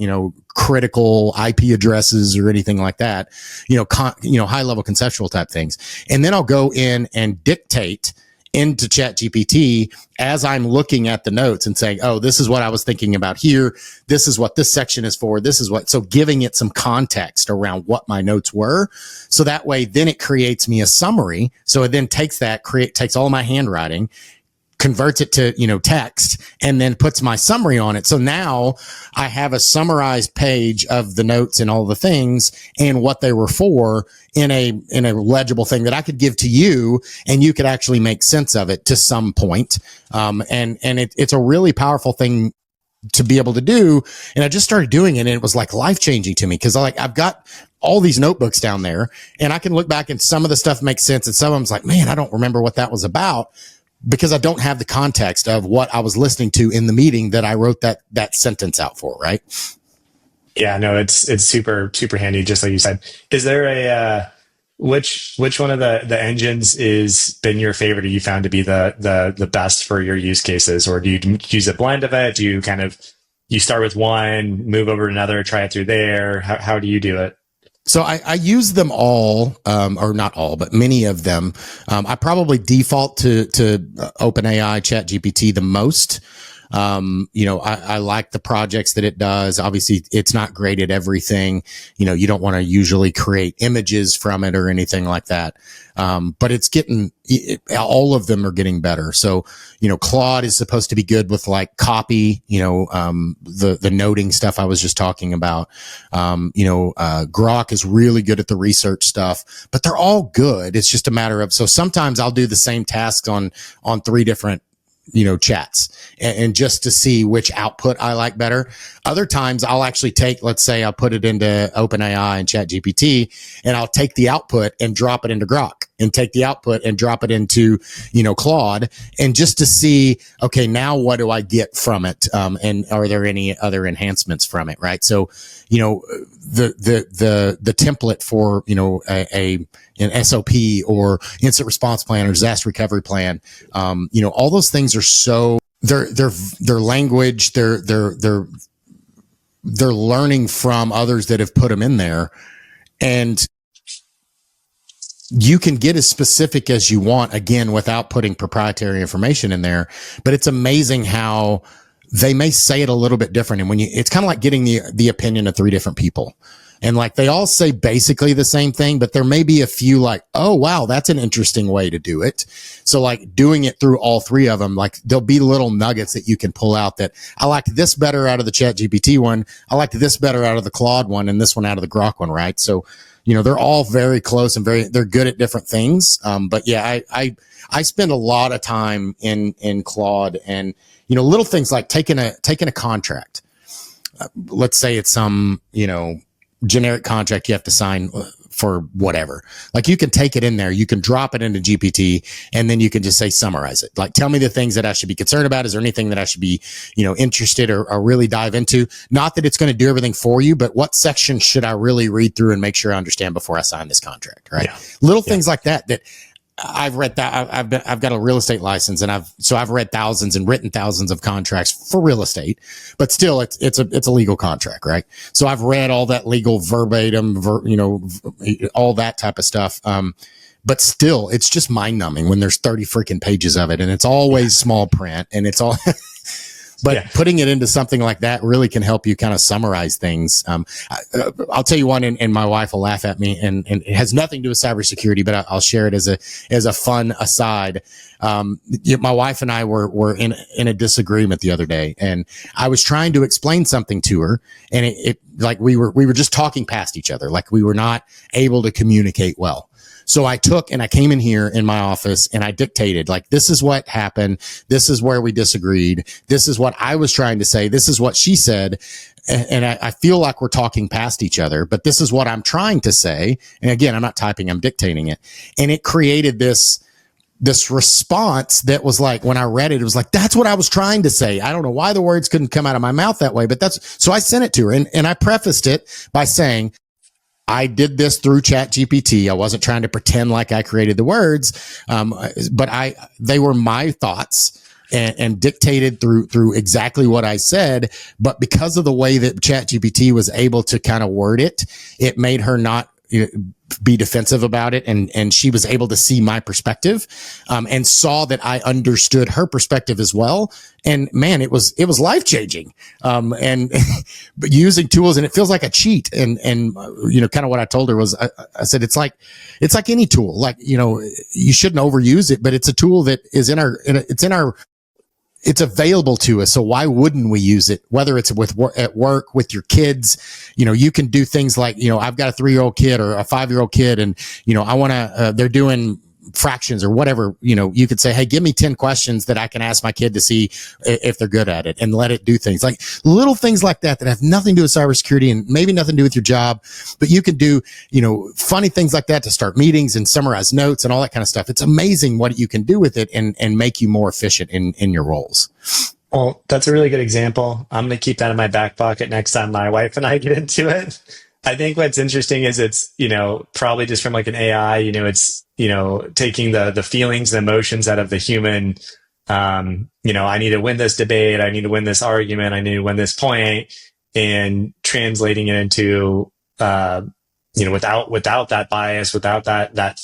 critical IP addresses or anything like that, high level conceptual type things. And then I'll go in and dictate into ChatGPT as I'm looking at the notes and saying, oh, this is what I was thinking about here. This is what this section is for. This is what, so giving it some context around what my notes were. So that way, then it creates me a summary. So it then takes all my handwriting, converts it to, text, and then puts my summary on it. So now I have a summarized page of the notes and all the things and what they were for in a legible thing that I could give to you, and you could actually make sense of it to some point. It's a really powerful thing to be able to do. And I just started doing it, and it was like life changing to me, because I've got all these notebooks down there, and I can look back and some of the stuff makes sense, and some of them's like, man, I don't remember what that was about, because I don't have the context of what I was listening to in the meeting that I wrote that sentence out for, right? Yeah, no, it's super, super handy, just like you said. Is there which one of the engines is been your favorite, or you found to be the best for your use cases? Or do you use a blend of it? Do you you start with one, move over to another, try it through there? How do you do it? So I use them all, or not all, but many of them. I probably default to OpenAI ChatGPT the most. I like the projects that it does. Obviously, it's not great at everything. You don't want to usually create images from it or anything like that. But it's all of them are getting better. So, Claude is supposed to be good with like copy, the noting stuff I was just talking about. Grok is really good at the research stuff, but they're all good. It's just a matter of, so sometimes I'll do the same tasks on 3 different chats and just to see which output I like better. Other times I'll actually let's say I'll put it into OpenAI and ChatGPT, and I'll take the output and drop it into Grok, and take the output and drop it into, Claude, and just to see, okay, now what do I get from it? And are there any other enhancements from it? Right. So, the template for, an SOP or incident response plan or disaster recovery plan, all those things are so, their language, they're learning from others that have put them in there, and you can get as specific as you want, again, without putting proprietary information in there. But it's amazing how they may say it a little bit different. And it's kind of like getting the opinion of 3 different people. And like, they all say basically the same thing, but there may be a few like, oh, wow, that's an interesting way to do it. So like doing it through all 3 of them, like there'll be little nuggets that you can pull out that I liked this better out of the ChatGPT one. I liked this better out of the Claude one, and this one out of the Grok one. Right. So, they're all very close and they're good at different things. But yeah, I spend a lot of time in Claude, and, little things like taking a contract. Let's say it's some, generic contract you have to sign for whatever. Like, you can take it in there, you can drop it into GPT, and then you can just say, summarize it. Like, tell me the things that I should be concerned about. Is there anything that I should be, interested or really dive into? Not that it's going to do everything for you, but what section should I really read through and make sure I understand before I sign this contract? Right. Yeah. Little things like that I've read that. I've got a real estate license, and I've read thousands and written thousands of contracts for real estate, but still it's a legal contract, right? So I've read all that legal verbatim, all that type of stuff. But still, it's just mind numbing when there's 30 freaking pages of it, and it's always small print, and it's all. But putting it into something like that really can help you kind of summarize things. I'll tell you one, and my wife will laugh at me, and it has nothing to do with cybersecurity, but I'll share it as a fun aside. My wife and I were in a disagreement the other day, and I was trying to explain something to her, and it like we were just talking past each other, like we were not able to communicate well. So I came in here in my office, and I dictated, like, this is what happened. This is where we disagreed. This is what I was trying to say. This is what she said. And I feel like we're talking past each other, but this is what I'm trying to say. And again, I'm not typing, I'm dictating it. And it created this response that was like, when I read it, it was like, that's what I was trying to say. I don't know why the words couldn't come out of my mouth that way, but so I sent it to her, and I prefaced it by saying, I did this through ChatGPT. I wasn't trying to pretend like I created the words, but they were my thoughts, and dictated through exactly what I said. But because of the way that ChatGPT was able to kind of word it, it made her not be defensive about it. And she was able to see my perspective, and saw that I understood her perspective as well. And man, it was life changing. And but using tools, and it feels like a cheat. And kind of what I told her was, I said, it's like any tool, like, you shouldn't overuse it, but it's a tool that is it's available to us. So why wouldn't we use it? Whether it's at work, with your kids, you can do things like, I've got a 3-year-old kid or a 5-year-old kid, and, I want to, they're doing fractions or whatever, you could say, hey, give me 10 questions that I can ask my kid to see if they're good at it, and let it do things like little things like that have nothing to do with cybersecurity and maybe nothing to do with your job, but you can do, funny things like that to start meetings and summarize notes and all that kind of stuff. It's amazing what you can do with it and make you more efficient in your roles. Well, that's a really good example. I'm going to keep that in my back pocket next time my wife and I get into it. I think what's interesting is it's, probably just from like an AI, it's, taking the feelings and emotions out of the human. I need to win this debate. I need to win this argument. I need to win this point, and translating it into, without that bias, without that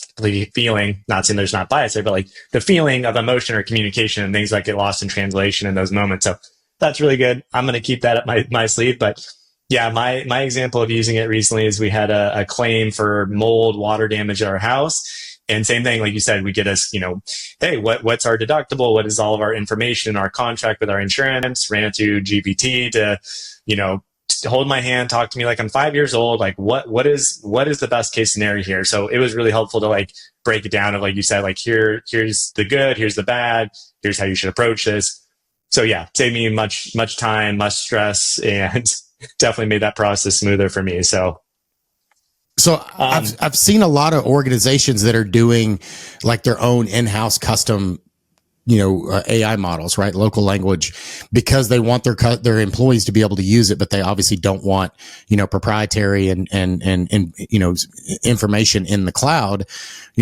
feeling, not saying there's not bias there, but like the feeling of emotion or communication and things that get lost in translation in those moments. So that's really good. I'm going to keep that up my sleeve, but yeah, my example of using it recently is we had a claim for mold water damage at our house. And same thing, like you said, we get us, hey, what's our deductible? What is all of our information, our contract with our insurance? Ran it through GPT to, hold my hand, talk to me like I'm 5 years old. Like what is the best case scenario here? So it was really helpful to like break it down of, like you said, like here's the good, here's the bad, here's how you should approach this. So yeah, saved me much time, much stress, and definitely made that process smoother for me. So I've seen a lot of organizations that are doing like their own in-house custom, AI models, right? Local language, because they want their employees to be able to use it, but they obviously don't want, proprietary and information in the cloud.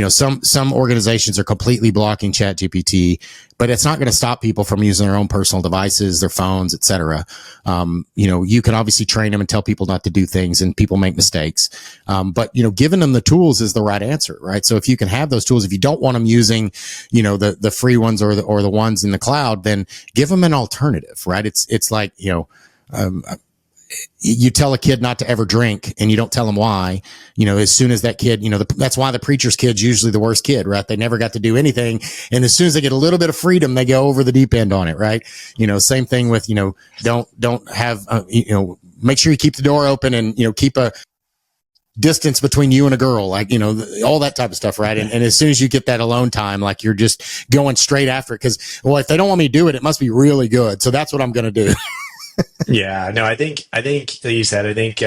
Some organizations are completely blocking ChatGPT, but it's not going to stop people from using their own personal devices, their phones, et cetera. You can obviously train them and tell people not to do things, and people make mistakes. But giving them the tools is the right answer, right? So if you can have those tools, if you don't want them using, the free ones or the ones in the cloud, then give them an alternative, right? It's like, you tell a kid not to ever drink and you don't tell them why, as soon as that kid, that's why the preacher's kid's usually the worst kid, right? They never got to do anything. And as soon as they get a little bit of freedom, they go over the deep end on it, right? Same thing with, don't have, make sure you keep the door open and, keep a distance between you and a girl, like, all that type of stuff, right? And as soon as you get that alone time, like you're just going straight after it. Cause well, if they don't want me to do it, it must be really good. So that's what I'm going to do. Yeah, no, I think like you said, I think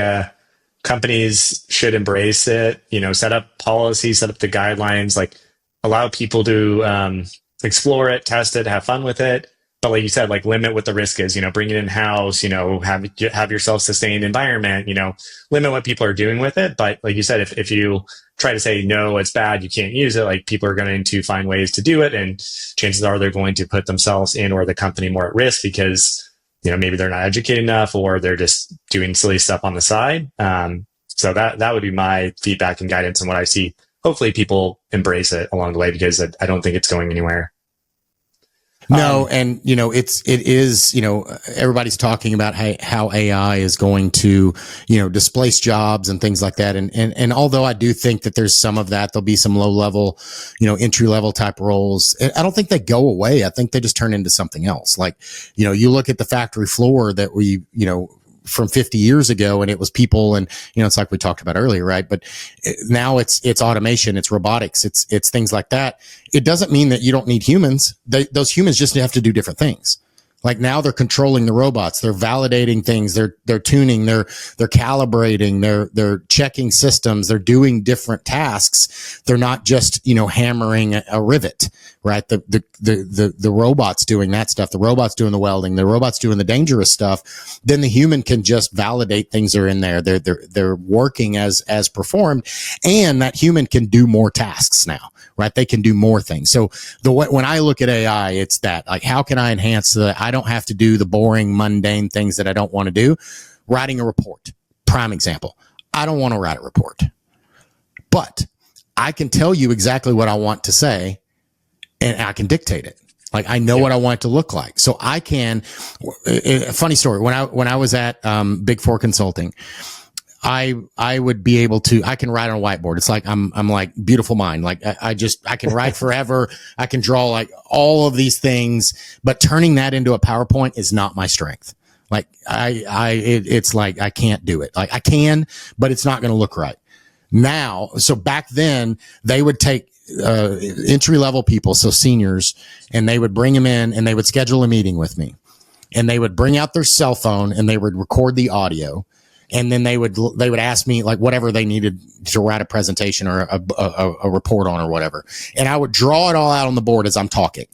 companies should embrace it, set up policies, set up the guidelines, like allow people to explore it, test it, have fun with it. But like you said, like limit what the risk is, bring it in house, have your self-sustained environment, limit what people are doing with it. But like you said, if you try to say, no, it's bad, you can't use it, like people are going to find ways to do it. And chances are they're going to put themselves and or the company more at risk because maybe they're not educated enough, or they're just doing silly stuff on the side. So that would be my feedback and guidance, and what I see. Hopefully people embrace it along the way, because I don't think it's going anywhere. No. And, it is, everybody's talking about how AI is going to, displace jobs and things like that. And although I do think that there's some of that, there'll be some low level, entry level type roles. I don't think they go away. I think they just turn into something else. Like, you look at the factory floor that we, from 50 years ago, and it was people, and it's like we talked about earlier, right? But now it's automation, it's robotics, it's things like that. It doesn't mean that you don't need humans. Those humans just have to do different things. Like now they're controlling the robots. They're validating things. They're tuning. They're calibrating. They're checking systems. They're doing different tasks. They're not just, hammering a rivet, right? The robot's doing that stuff. The robot's doing the welding. The robot's doing the dangerous stuff. Then the human can just validate things are in there. They're working as performed, and that human can do more tasks now, right? They can do more things. So when I look at AI, it's that, like, how can I enhance I don't have to do the boring, mundane things that I don't want to do. Writing a report, prime example. I don't want to write a report, but I can tell you exactly what I want to say, and I can dictate it. Like, I know what I want it to look like. So I can, a funny story. When I was at Big Four Consulting, I would be able to, I can write on a whiteboard. It's like, I'm like beautiful mind. Like I can write forever. I can draw like all of these things, but turning that into a PowerPoint is not my strength. Like it's like, I can't do it. Like I can, but it's not going to look right now. So back then they would take entry level people, so seniors, and they would bring them in and they would schedule a meeting with me, and they would bring out their cell phone and they would record the audio. And then they would ask me like whatever they needed to write a presentation or a report on or whatever. And I would draw it all out on the board as I'm talking.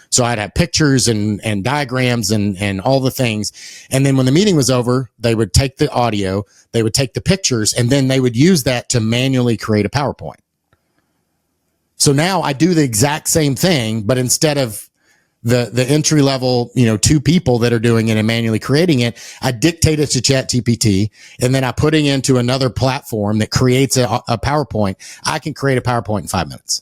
So I'd have pictures and diagrams and all the things. And then when the meeting was over, they would take the audio, they would take the pictures, and then they would use that to manually create a PowerPoint. So now I do the exact same thing, but instead of the entry level, 2 people that are doing it and manually creating it, I dictate it to ChatGPT, and then I put it into another platform that creates a PowerPoint. I can create a PowerPoint in 5 minutes.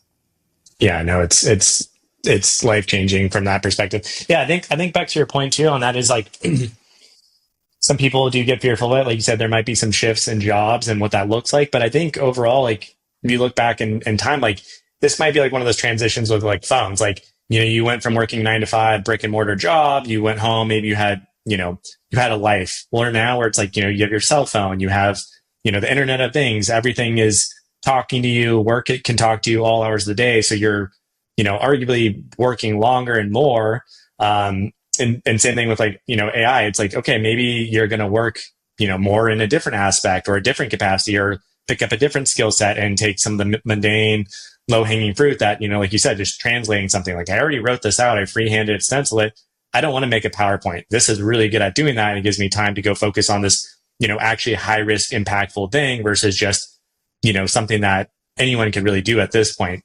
Yeah, no, it's life changing from that perspective. Yeah, I think back to your point too on that is like some people do get fearful of it. Like you said, there might be some shifts in jobs and what that looks like. But I think overall, like if you look back in time, like this might be like one of those transitions with like phones, like. You went from working 9 to 5 brick and mortar job, you went home, maybe you had a life. Well, now where it's like, you have your cell phone, you have, the Internet of Things, everything is talking to you, work, it can talk to you all hours of the day. So you're, arguably working longer and more. And same thing with like, AI, it's like, okay, maybe you're going to work, more in a different aspect or a different capacity, or pick up a different skill set and take some of the mundane, low-hanging fruit that, like you said, just translating something. Like I already wrote this out, I freehanded it, stencil it. I don't want to make a PowerPoint. This is really good at doing that. And it gives me time to go focus on this, actually high risk, impactful thing versus just, something that anyone can really do at this point.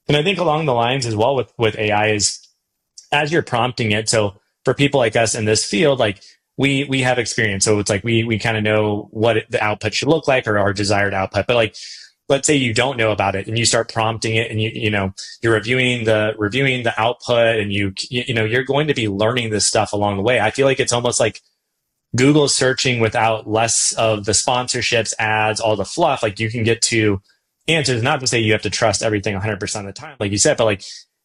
And I think along the lines as well with AI is as you're prompting it. So for people like us in this field, like we have experience. So it's like, we kind of know what the output should look like or our desired output, but like, let's say you don't know about it and you start prompting it and you're reviewing the output and you're going to be learning this stuff along the way. I feel like it's almost like Google searching without less of the sponsorships, ads, all the fluff. Like you can get to answers, not to say you have to trust everything 100% of the time, like you said, but like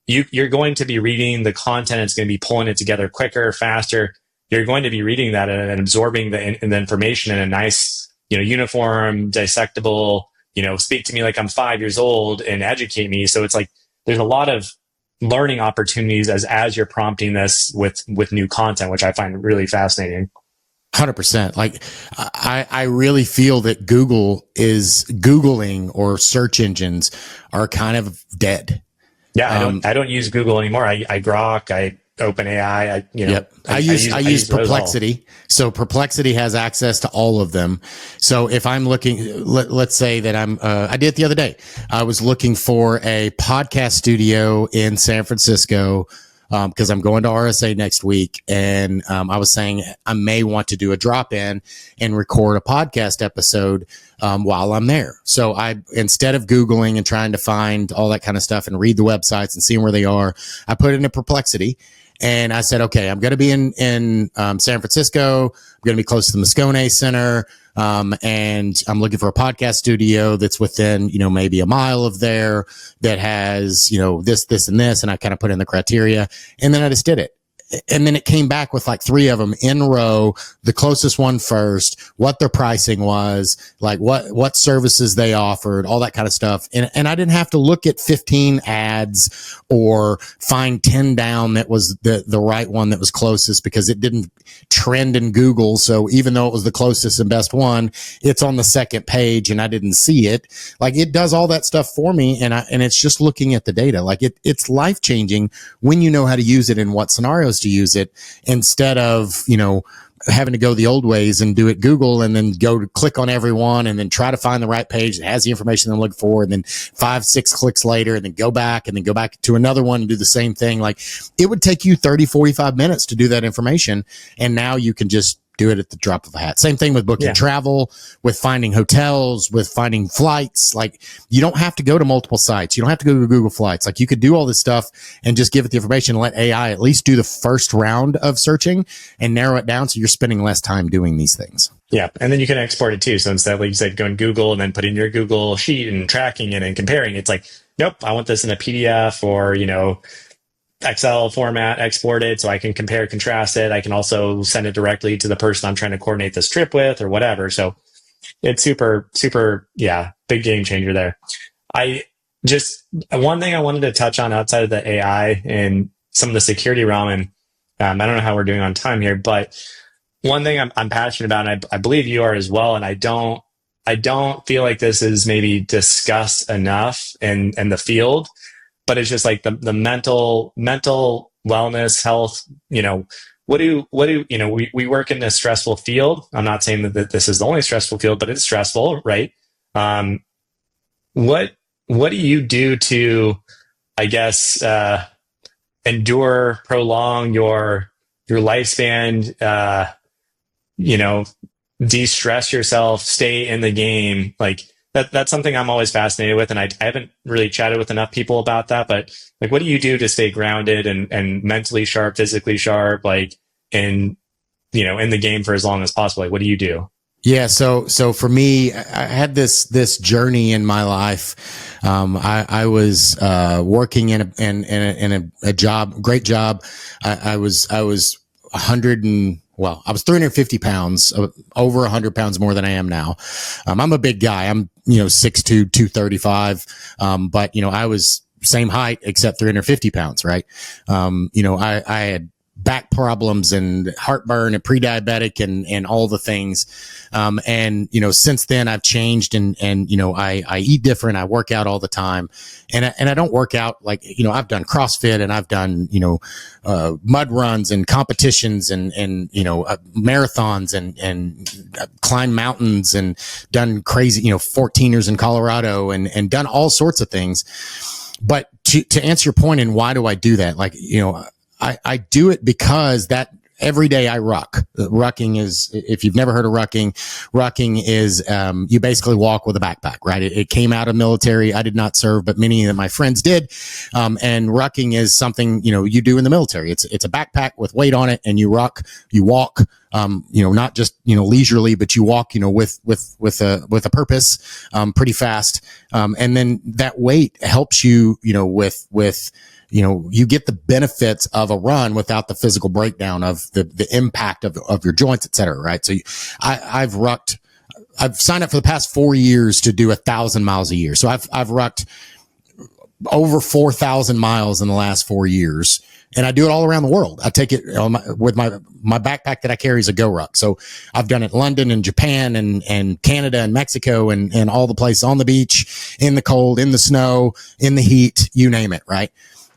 you're going to be reading the content. It's going to be pulling it together quicker, faster. You're going to be reading that and absorbing the information in a nice, uniform, dissectable, speak to me like I'm 5 years old and educate me. So it's like, there's a lot of learning opportunities as you're prompting this with new content, which I find really fascinating. 100%. Like I really feel that Google is Googling, or search engines are kind of dead. Yeah. I don't use Google anymore. I Grok, I OpenAI, Yep. I use Perplexity. So Perplexity has access to all of them. So if I'm looking, let's say that I did it the other day. I was looking for a podcast studio in San Francisco, because I'm going to RSA next week. And, I was saying I may want to do a drop in and record a podcast episode, while I'm there. So instead of Googling and trying to find all that kind of stuff and read the websites and seeing where they are, I put it into Perplexity. And I said, okay, I'm going to be in San Francisco. I'm going to be close to the Moscone Center. And I'm looking for a podcast studio that's within, maybe a mile of there that has, this, and this. And I kind of put in the criteria, and then I just did it. and then it came back with like 3 of them in row, the closest one first, what their pricing was, like what services they offered, all that kind of stuff. And I didn't have to look at 15 ads or find 10 down that was the right one that was closest, because it didn't trend in Google. So even though it was the closest and best one, it's on the second page and I didn't see it. Like, it does all that stuff for me. And it's just looking at the data. Like, it's life changing when you know how to use it and what scenarios to use it, instead of, having to go the old ways and do it Google and then go to click on everyone and then try to find the right page that has the information I'm looking for. And then 5-6 clicks later, and then go back to another one and do the same thing. Like, it would take you 30-45 minutes to do that information. And now you can just do it at the drop of a hat. Same thing with booking travel, with finding hotels, with finding flights. Like, you don't have to go to multiple sites. You don't have to go to Google Flights. Like, you could do all this stuff and just give it the information and let AI at least do the first round of searching and narrow it down, so you're spending less time doing these things. Yeah. And then you can export it too. So instead, like you said, going Google and then putting your Google sheet and tracking it and comparing, it's like, nope, I want this in a PDF or, Excel format exported so I can compare, contrast it. I can also send it directly to the person I'm trying to coordinate this trip with or whatever. So it's super, big game changer there. One thing I wanted to touch on outside of the AI and some of the security realm, and I don't know how we're doing on time here, but one thing I'm passionate about, and I believe you are as well, and I don't feel like this is maybe discussed enough in the field, but it's just like the mental wellness, health, we work in this stressful field. I'm not saying that this is the only stressful field, but it's stressful, right? What do you do to, I guess, prolong your lifespan, de-stress yourself, stay in the game? Like, that's something I'm always fascinated with. And I haven't really chatted with enough people about that, but like, what do you do to stay grounded and mentally sharp, physically sharp, like in the game for as long as possible? Like, what do you do? Yeah. So for me, I had this journey in my life. I was, working in a job, great job. I was 350 pounds, over 100 pounds more than I am now. I'm a big guy. I'm, 6'2", 235. But, I was same height except 350 pounds, right? I had back problems and heartburn and pre-diabetic and all the things. Since then I've changed and I eat different. I work out all the time and I don't work out like, I've done CrossFit and I've done, mud runs and competitions and marathons and climbed mountains and done crazy, 14ers in Colorado and done all sorts of things. But to answer your point, and why do I do that? Like, I do it because that every day I ruck. Rucking is, if you've never heard of rucking is, you basically walk with a backpack, right? It came out of military. I did not serve, but many of my friends did. And rucking is something, you do in the military. It's a backpack with weight on it and you walk, not just, leisurely, but you walk, with a purpose, pretty fast. And then that weight helps you, with you get the benefits of a run without the physical breakdown of the impact of your joints, et cetera. Right. So I've signed up for the past 4 years to do 1,000 miles a year. So I've rucked over 4,000 miles in the last 4 years. And I do it all around the world. I take it with my backpack that I carry is a Go Ruck. So I've done it in London and Japan and Canada and Mexico and all the places, on the beach, in the cold, in the snow, in the heat, you name it. Right.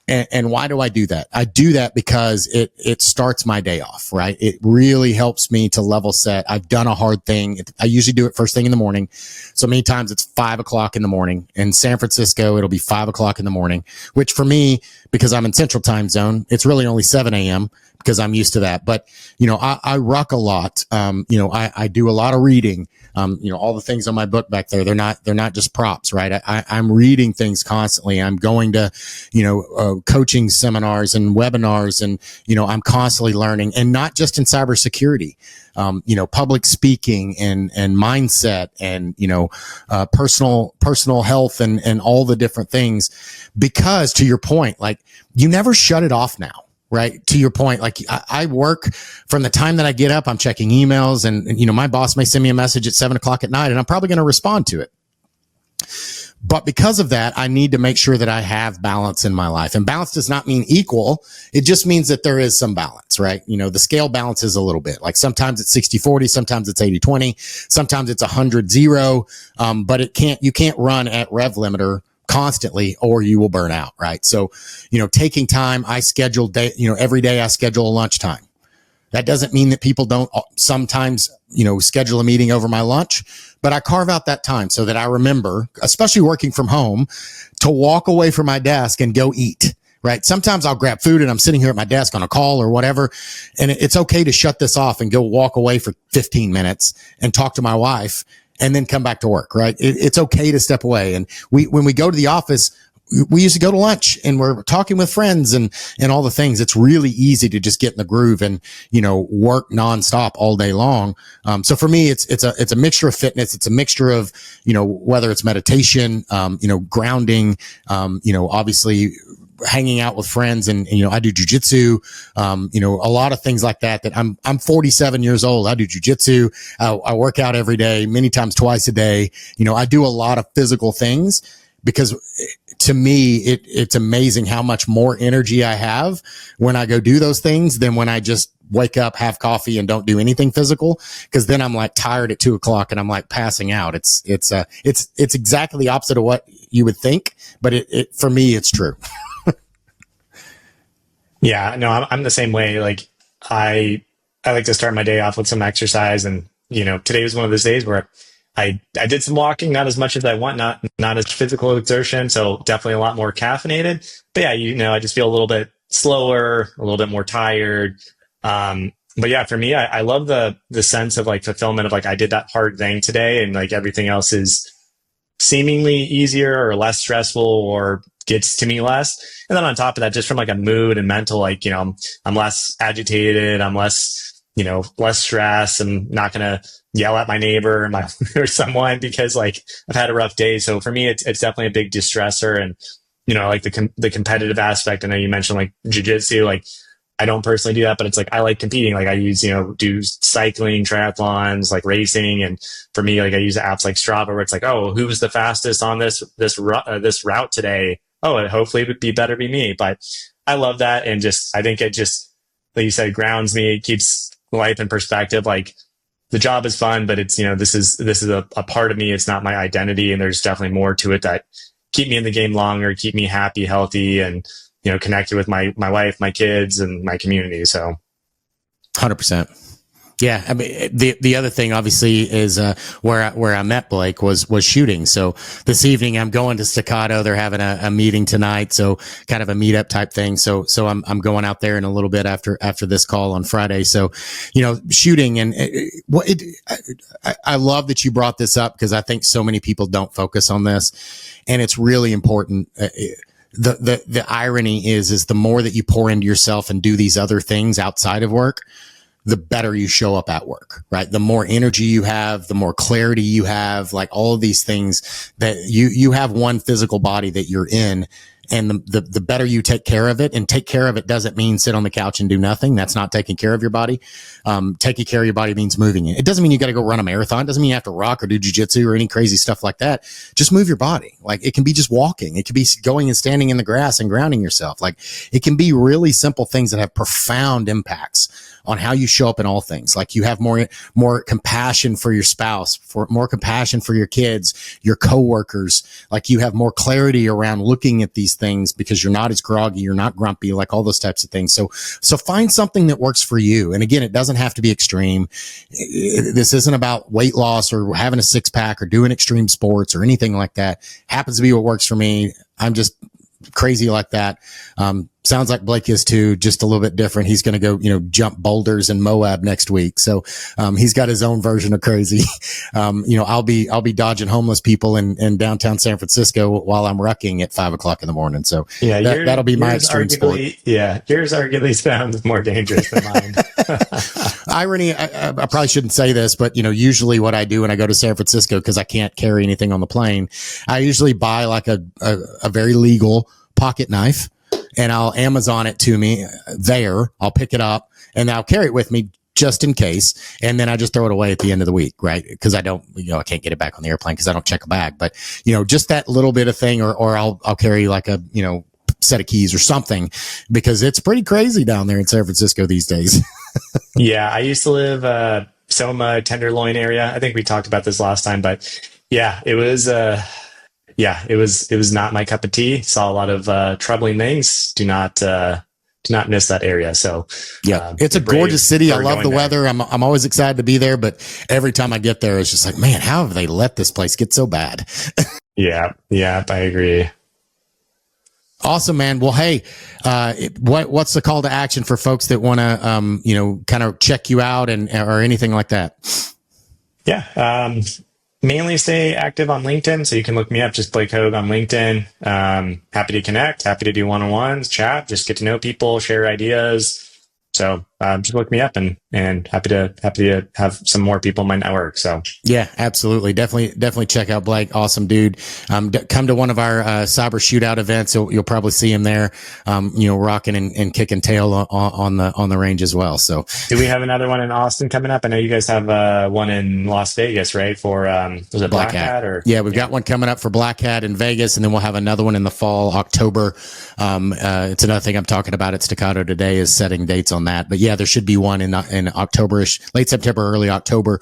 And why do I do that? I do that because it starts my day off, right? It really helps me to level set. I've done a hard thing. I usually do it first thing in the morning. So many times it's 5 o'clock in the morning. In San Francisco, it'll be 5 o'clock in the morning, which for me, because I'm in Central Time Zone, it's really only 7 a.m. because I'm used to that. But, I ruck a lot. I do a lot of reading. All the things on my book back there, they're not just props, right? I'm reading things constantly. I'm going to, coaching seminars and webinars and, I'm constantly learning, and not just in cybersecurity, public speaking and mindset and, personal health and all the different things, because to your point, like, you never shut it off now. right? To your point, like I work from the time that I get up, I'm checking emails and, you know, my boss may send me a message at 7 o'clock at night and I'm probably going to respond to it. But because of that, I need to make sure that I have balance in my life. And balance does not mean equal. It just means that there is some balance, right? You know, the scale balances a little bit. Like sometimes it's 60-40, sometimes it's 80-20, sometimes it's 100-0. But you can't run at rev limiter constantly or you will burn out, right? So, you know, taking time, every day I schedule a lunchtime. That doesn't mean that people don't sometimes, you know, schedule a meeting over my lunch, but I carve out that time so that I remember, especially working from home, to walk away from my desk and go eat, right? Sometimes I'll grab food and I'm sitting here at my desk on a call or whatever. And it's okay to shut this off and go walk away for 15 minutes and talk to my wife and then come back to work, right? It's okay to step away. And when we go to the office, we used to go to lunch and we're talking with friends and all the things. It's really easy to just get in the groove and, you know, work nonstop all day long. So for me, it's a mixture of fitness. It's a mixture of, you know, whether it's meditation, you know, grounding, you know, obviously hanging out with friends and you know, I do jujitsu, you know, a lot of things like that I'm 47 years old. I do jujitsu. I work out every day, many times twice a day. You know, I do a lot of physical things because to me, it's amazing how much more energy I have when I go do those things than when I just wake up, have coffee and don't do anything physical. Cause then I'm like tired at 2 o'clock and I'm like passing out. It's exactly the opposite of what you would think, but for me, it's true. Yeah, no, I'm the same way. Like I like to start my day off with some exercise and, you know, today was one of those days where I did some walking, not as much as I want, not as physical exertion. So definitely a lot more caffeinated, but yeah, you know, I just feel a little bit slower, a little bit more tired. But yeah, for me, I love the sense of like fulfillment of like, I did that hard thing today and like everything else is seemingly easier or less stressful or gets to me less. And then on top of that, just from like a mood and mental, like, you know, I'm less agitated. I'm less, you know, less stressed. I'm not going to yell at my neighbor or someone because like I've had a rough day. So for me, it's definitely a big distressor. And, you know, like the competitive aspect. I know you mentioned like jujitsu, like I don't personally do that, but it's like, I like competing. Like I use, you know, do cycling, triathlons, like racing. And for me, like I use apps like Strava where it's like, oh, who was the fastest on this route today? Oh, it hopefully would be me. But I love that. And just, I think it just, like you said, grounds me. It keeps life in perspective. Like the job is fun, but it's, you know, this is a part of me. It's not my identity. And there's definitely more to it that keep me in the game longer, keep me happy, healthy, and, you know, connected with my wife, my kids, and my community. So 100%. Yeah. I mean, the other thing obviously is, where I met Blake was shooting. So this evening I'm going to Staccato. They're having a meeting tonight. So kind of a meetup type thing. So I'm going out there in a little bit after this call on Friday. So, you know, shooting and I love that you brought this up because I think so many people don't focus on this and it's really important. The irony is the more that you pour into yourself and do these other things outside of work, the better you show up at work, right? The more energy you have, the more clarity you have, like all of these things that you have one physical body that you're in. And the better you take care of it, and take care of it doesn't mean sit on the couch and do nothing. That's not taking care of your body. Taking care of your body means moving it. It doesn't mean you got to go run a marathon. It doesn't mean you have to rock or do jujitsu or any crazy stuff like that. Just move your body. Like it can be just walking. It could be going and standing in the grass and grounding yourself. Like it can be really simple things that have profound impacts on how you show up in all things. Like you have more compassion for your spouse, for more compassion for your kids, your coworkers. Like you have more clarity around looking at these things because you're not as groggy, you're not grumpy, like all those types of things. So find something that works for you. And again, it doesn't have to be extreme. This isn't about weight loss or having a six pack or doing extreme sports or anything like that. Happens to be what works for me. I'm just crazy like that. Sounds like Blake is too, just a little bit different. He's going to go, jump boulders in Moab next week. So, he's got his own version of crazy. I'll be dodging homeless people in downtown San Francisco while I'm rucking at 5 o'clock in the morning. So yeah, that'll be my extreme sport. Yeah. Yours arguably sounds more dangerous than mine. Irony. I probably shouldn't say this, but usually what I do when I go to San Francisco, cause I can't carry anything on the plane, I usually buy like a very legal pocket knife. and I'll Amazon it to me there. I'll pick it up and I'll carry it with me just in case. And then I just throw it away at the end of the week, right? Because I can't get it back on the airplane because I don't check a bag. But, just that little bit of thing, or I'll carry like a, set of keys or something, because it's pretty crazy down there in San Francisco these days. Yeah. I used to live, Soma, Tenderloin area. I think we talked about this last time, but yeah, it was, it was not my cup of tea. Saw a lot of, troubling things. Do not miss that area. So yeah, it's a gorgeous city. I love the weather. I'm always excited to be there, but every time I get there, it's just like, man, how have they let this place get so bad? Yeah, I agree. Awesome, man. Well, hey, what's the call to action for folks that want to, kind of check you out or anything like that? Yeah. Mainly stay active on LinkedIn. So you can look me up, just Blake Hoge on LinkedIn. Happy to connect, happy to do one-on-ones, chat, just get to know people, share ideas. So just look me up and happy to have some more people in my network. So yeah, absolutely. Definitely check out Blake. Awesome dude. Come to one of our cyber shootout events. You'll probably see him there, rocking and kicking tail on the range as well. So do we have another one in Austin coming up? I know you guys have one in Las Vegas, right? For was it Black Hat or? Yeah, we've got one coming up for Black Hat in Vegas, and then we'll have another one in the fall, October. It's another thing I'm talking about at Staccato today is setting dates on that. But yeah, there should be one in October-ish, late September, early October,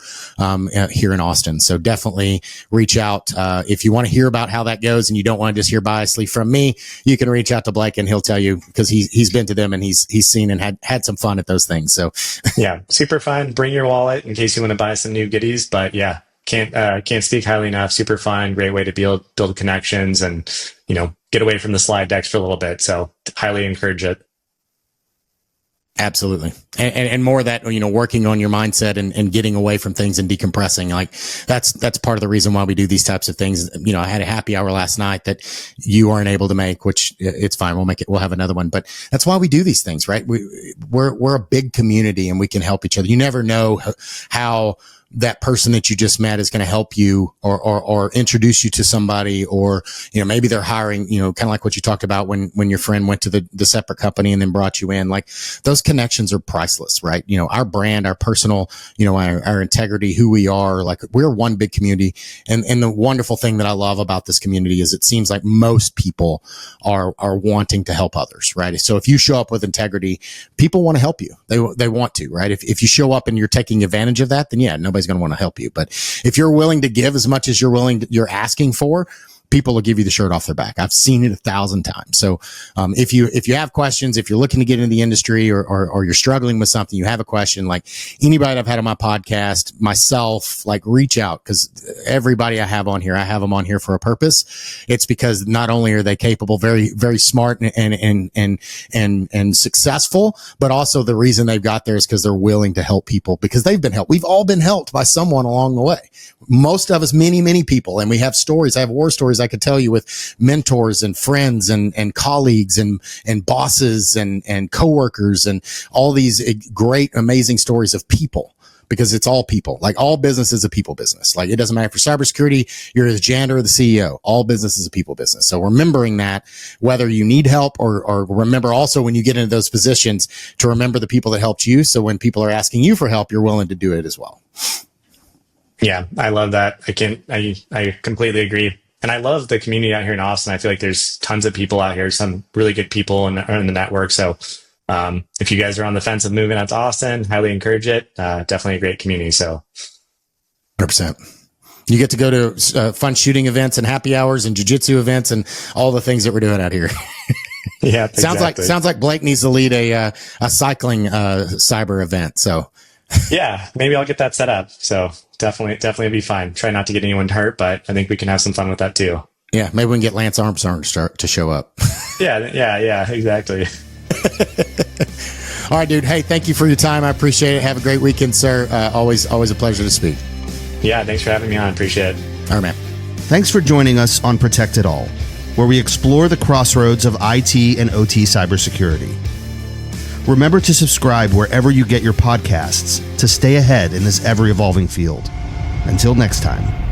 here in Austin. So definitely reach out. If you want to hear about how that goes and you don't want to just hear biasly from me, you can reach out to Blake and he'll tell you, because he's been to them and he's seen and had some fun at those things. So yeah, super fun. Bring your wallet in case you want to buy some new goodies, but yeah, can't speak highly enough. Super fun. Great way to build connections and, get away from the slide decks for a little bit. So highly encourage it. Absolutely. And more of that, working on your mindset and getting away from things and decompressing. Like that's part of the reason why we do these types of things. I had a happy hour last night that you weren't able to make, which it's fine. We'll have another one, but that's why we do these things, right? We're a big community and we can help each other. You never know how that person that you just met is going to help you or introduce you to somebody, or, maybe they're hiring, kind of like what you talked about when your friend went to the separate company and then brought you in. Like those connections are priceless, right? Our brand, our personal, our integrity, who we are, like we're one big community. And the wonderful thing that I love about this community is it seems like most people are wanting to help others, right? So if you show up with integrity, people want to help you. They want to, right? If you show up and you're taking advantage of that, then yeah, nobody's going to want to help you. But if you're willing to give as much as you're asking for, people will give you the shirt off their back. I've seen it 1,000 times. So, if you have questions, if you're looking to get into the industry or you're struggling with something, you have a question, like anybody I've had on my podcast, myself, like reach out, because everybody I have on here, I have them on here for a purpose. It's because not only are they capable, very, very smart and successful, but also the reason they've got there is because they're willing to help people, because they've been helped. We've all been helped by someone along the way. Most of us, many, many people. And we have stories. I have war stories I could tell you with mentors and friends and colleagues and bosses and coworkers and all these great, amazing stories of people, because it's all people. Like all business is a people business. Like it doesn't matter if you're cybersecurity, you're the janitor or the CEO, all business is a people business. So remembering that, whether you need help or remember also when you get into those positions to remember the people that helped you. So when people are asking you for help, you're willing to do it as well. Yeah, I love that. I completely agree. And I love the community out here in Austin. I feel like there's tons of people out here, some really good people in the network. So if you guys are on the fence of moving out to Austin, highly encourage it. Definitely a great community. So 100%. You get to go to fun shooting events and happy hours and jiu-jitsu events and all the things that we're doing out here. Yeah, sounds like Blake needs to lead a cycling cyber event. So yeah, maybe I'll get that set up. So definitely be fine. Try not to get anyone hurt, but I think we can have some fun with that too. Yeah, maybe we can get Lance Armstrong to show up. Yeah, exactly. All right, dude. Hey, thank you for your time. I appreciate it. Have a great weekend, sir. Always a pleasure to speak. Yeah, thanks for having me on. Appreciate it. All right, man. Thanks for joining us on Protect It All, where we explore the crossroads of IT and OT cybersecurity. Remember to subscribe wherever you get your podcasts to stay ahead in this ever-evolving field. Until next time.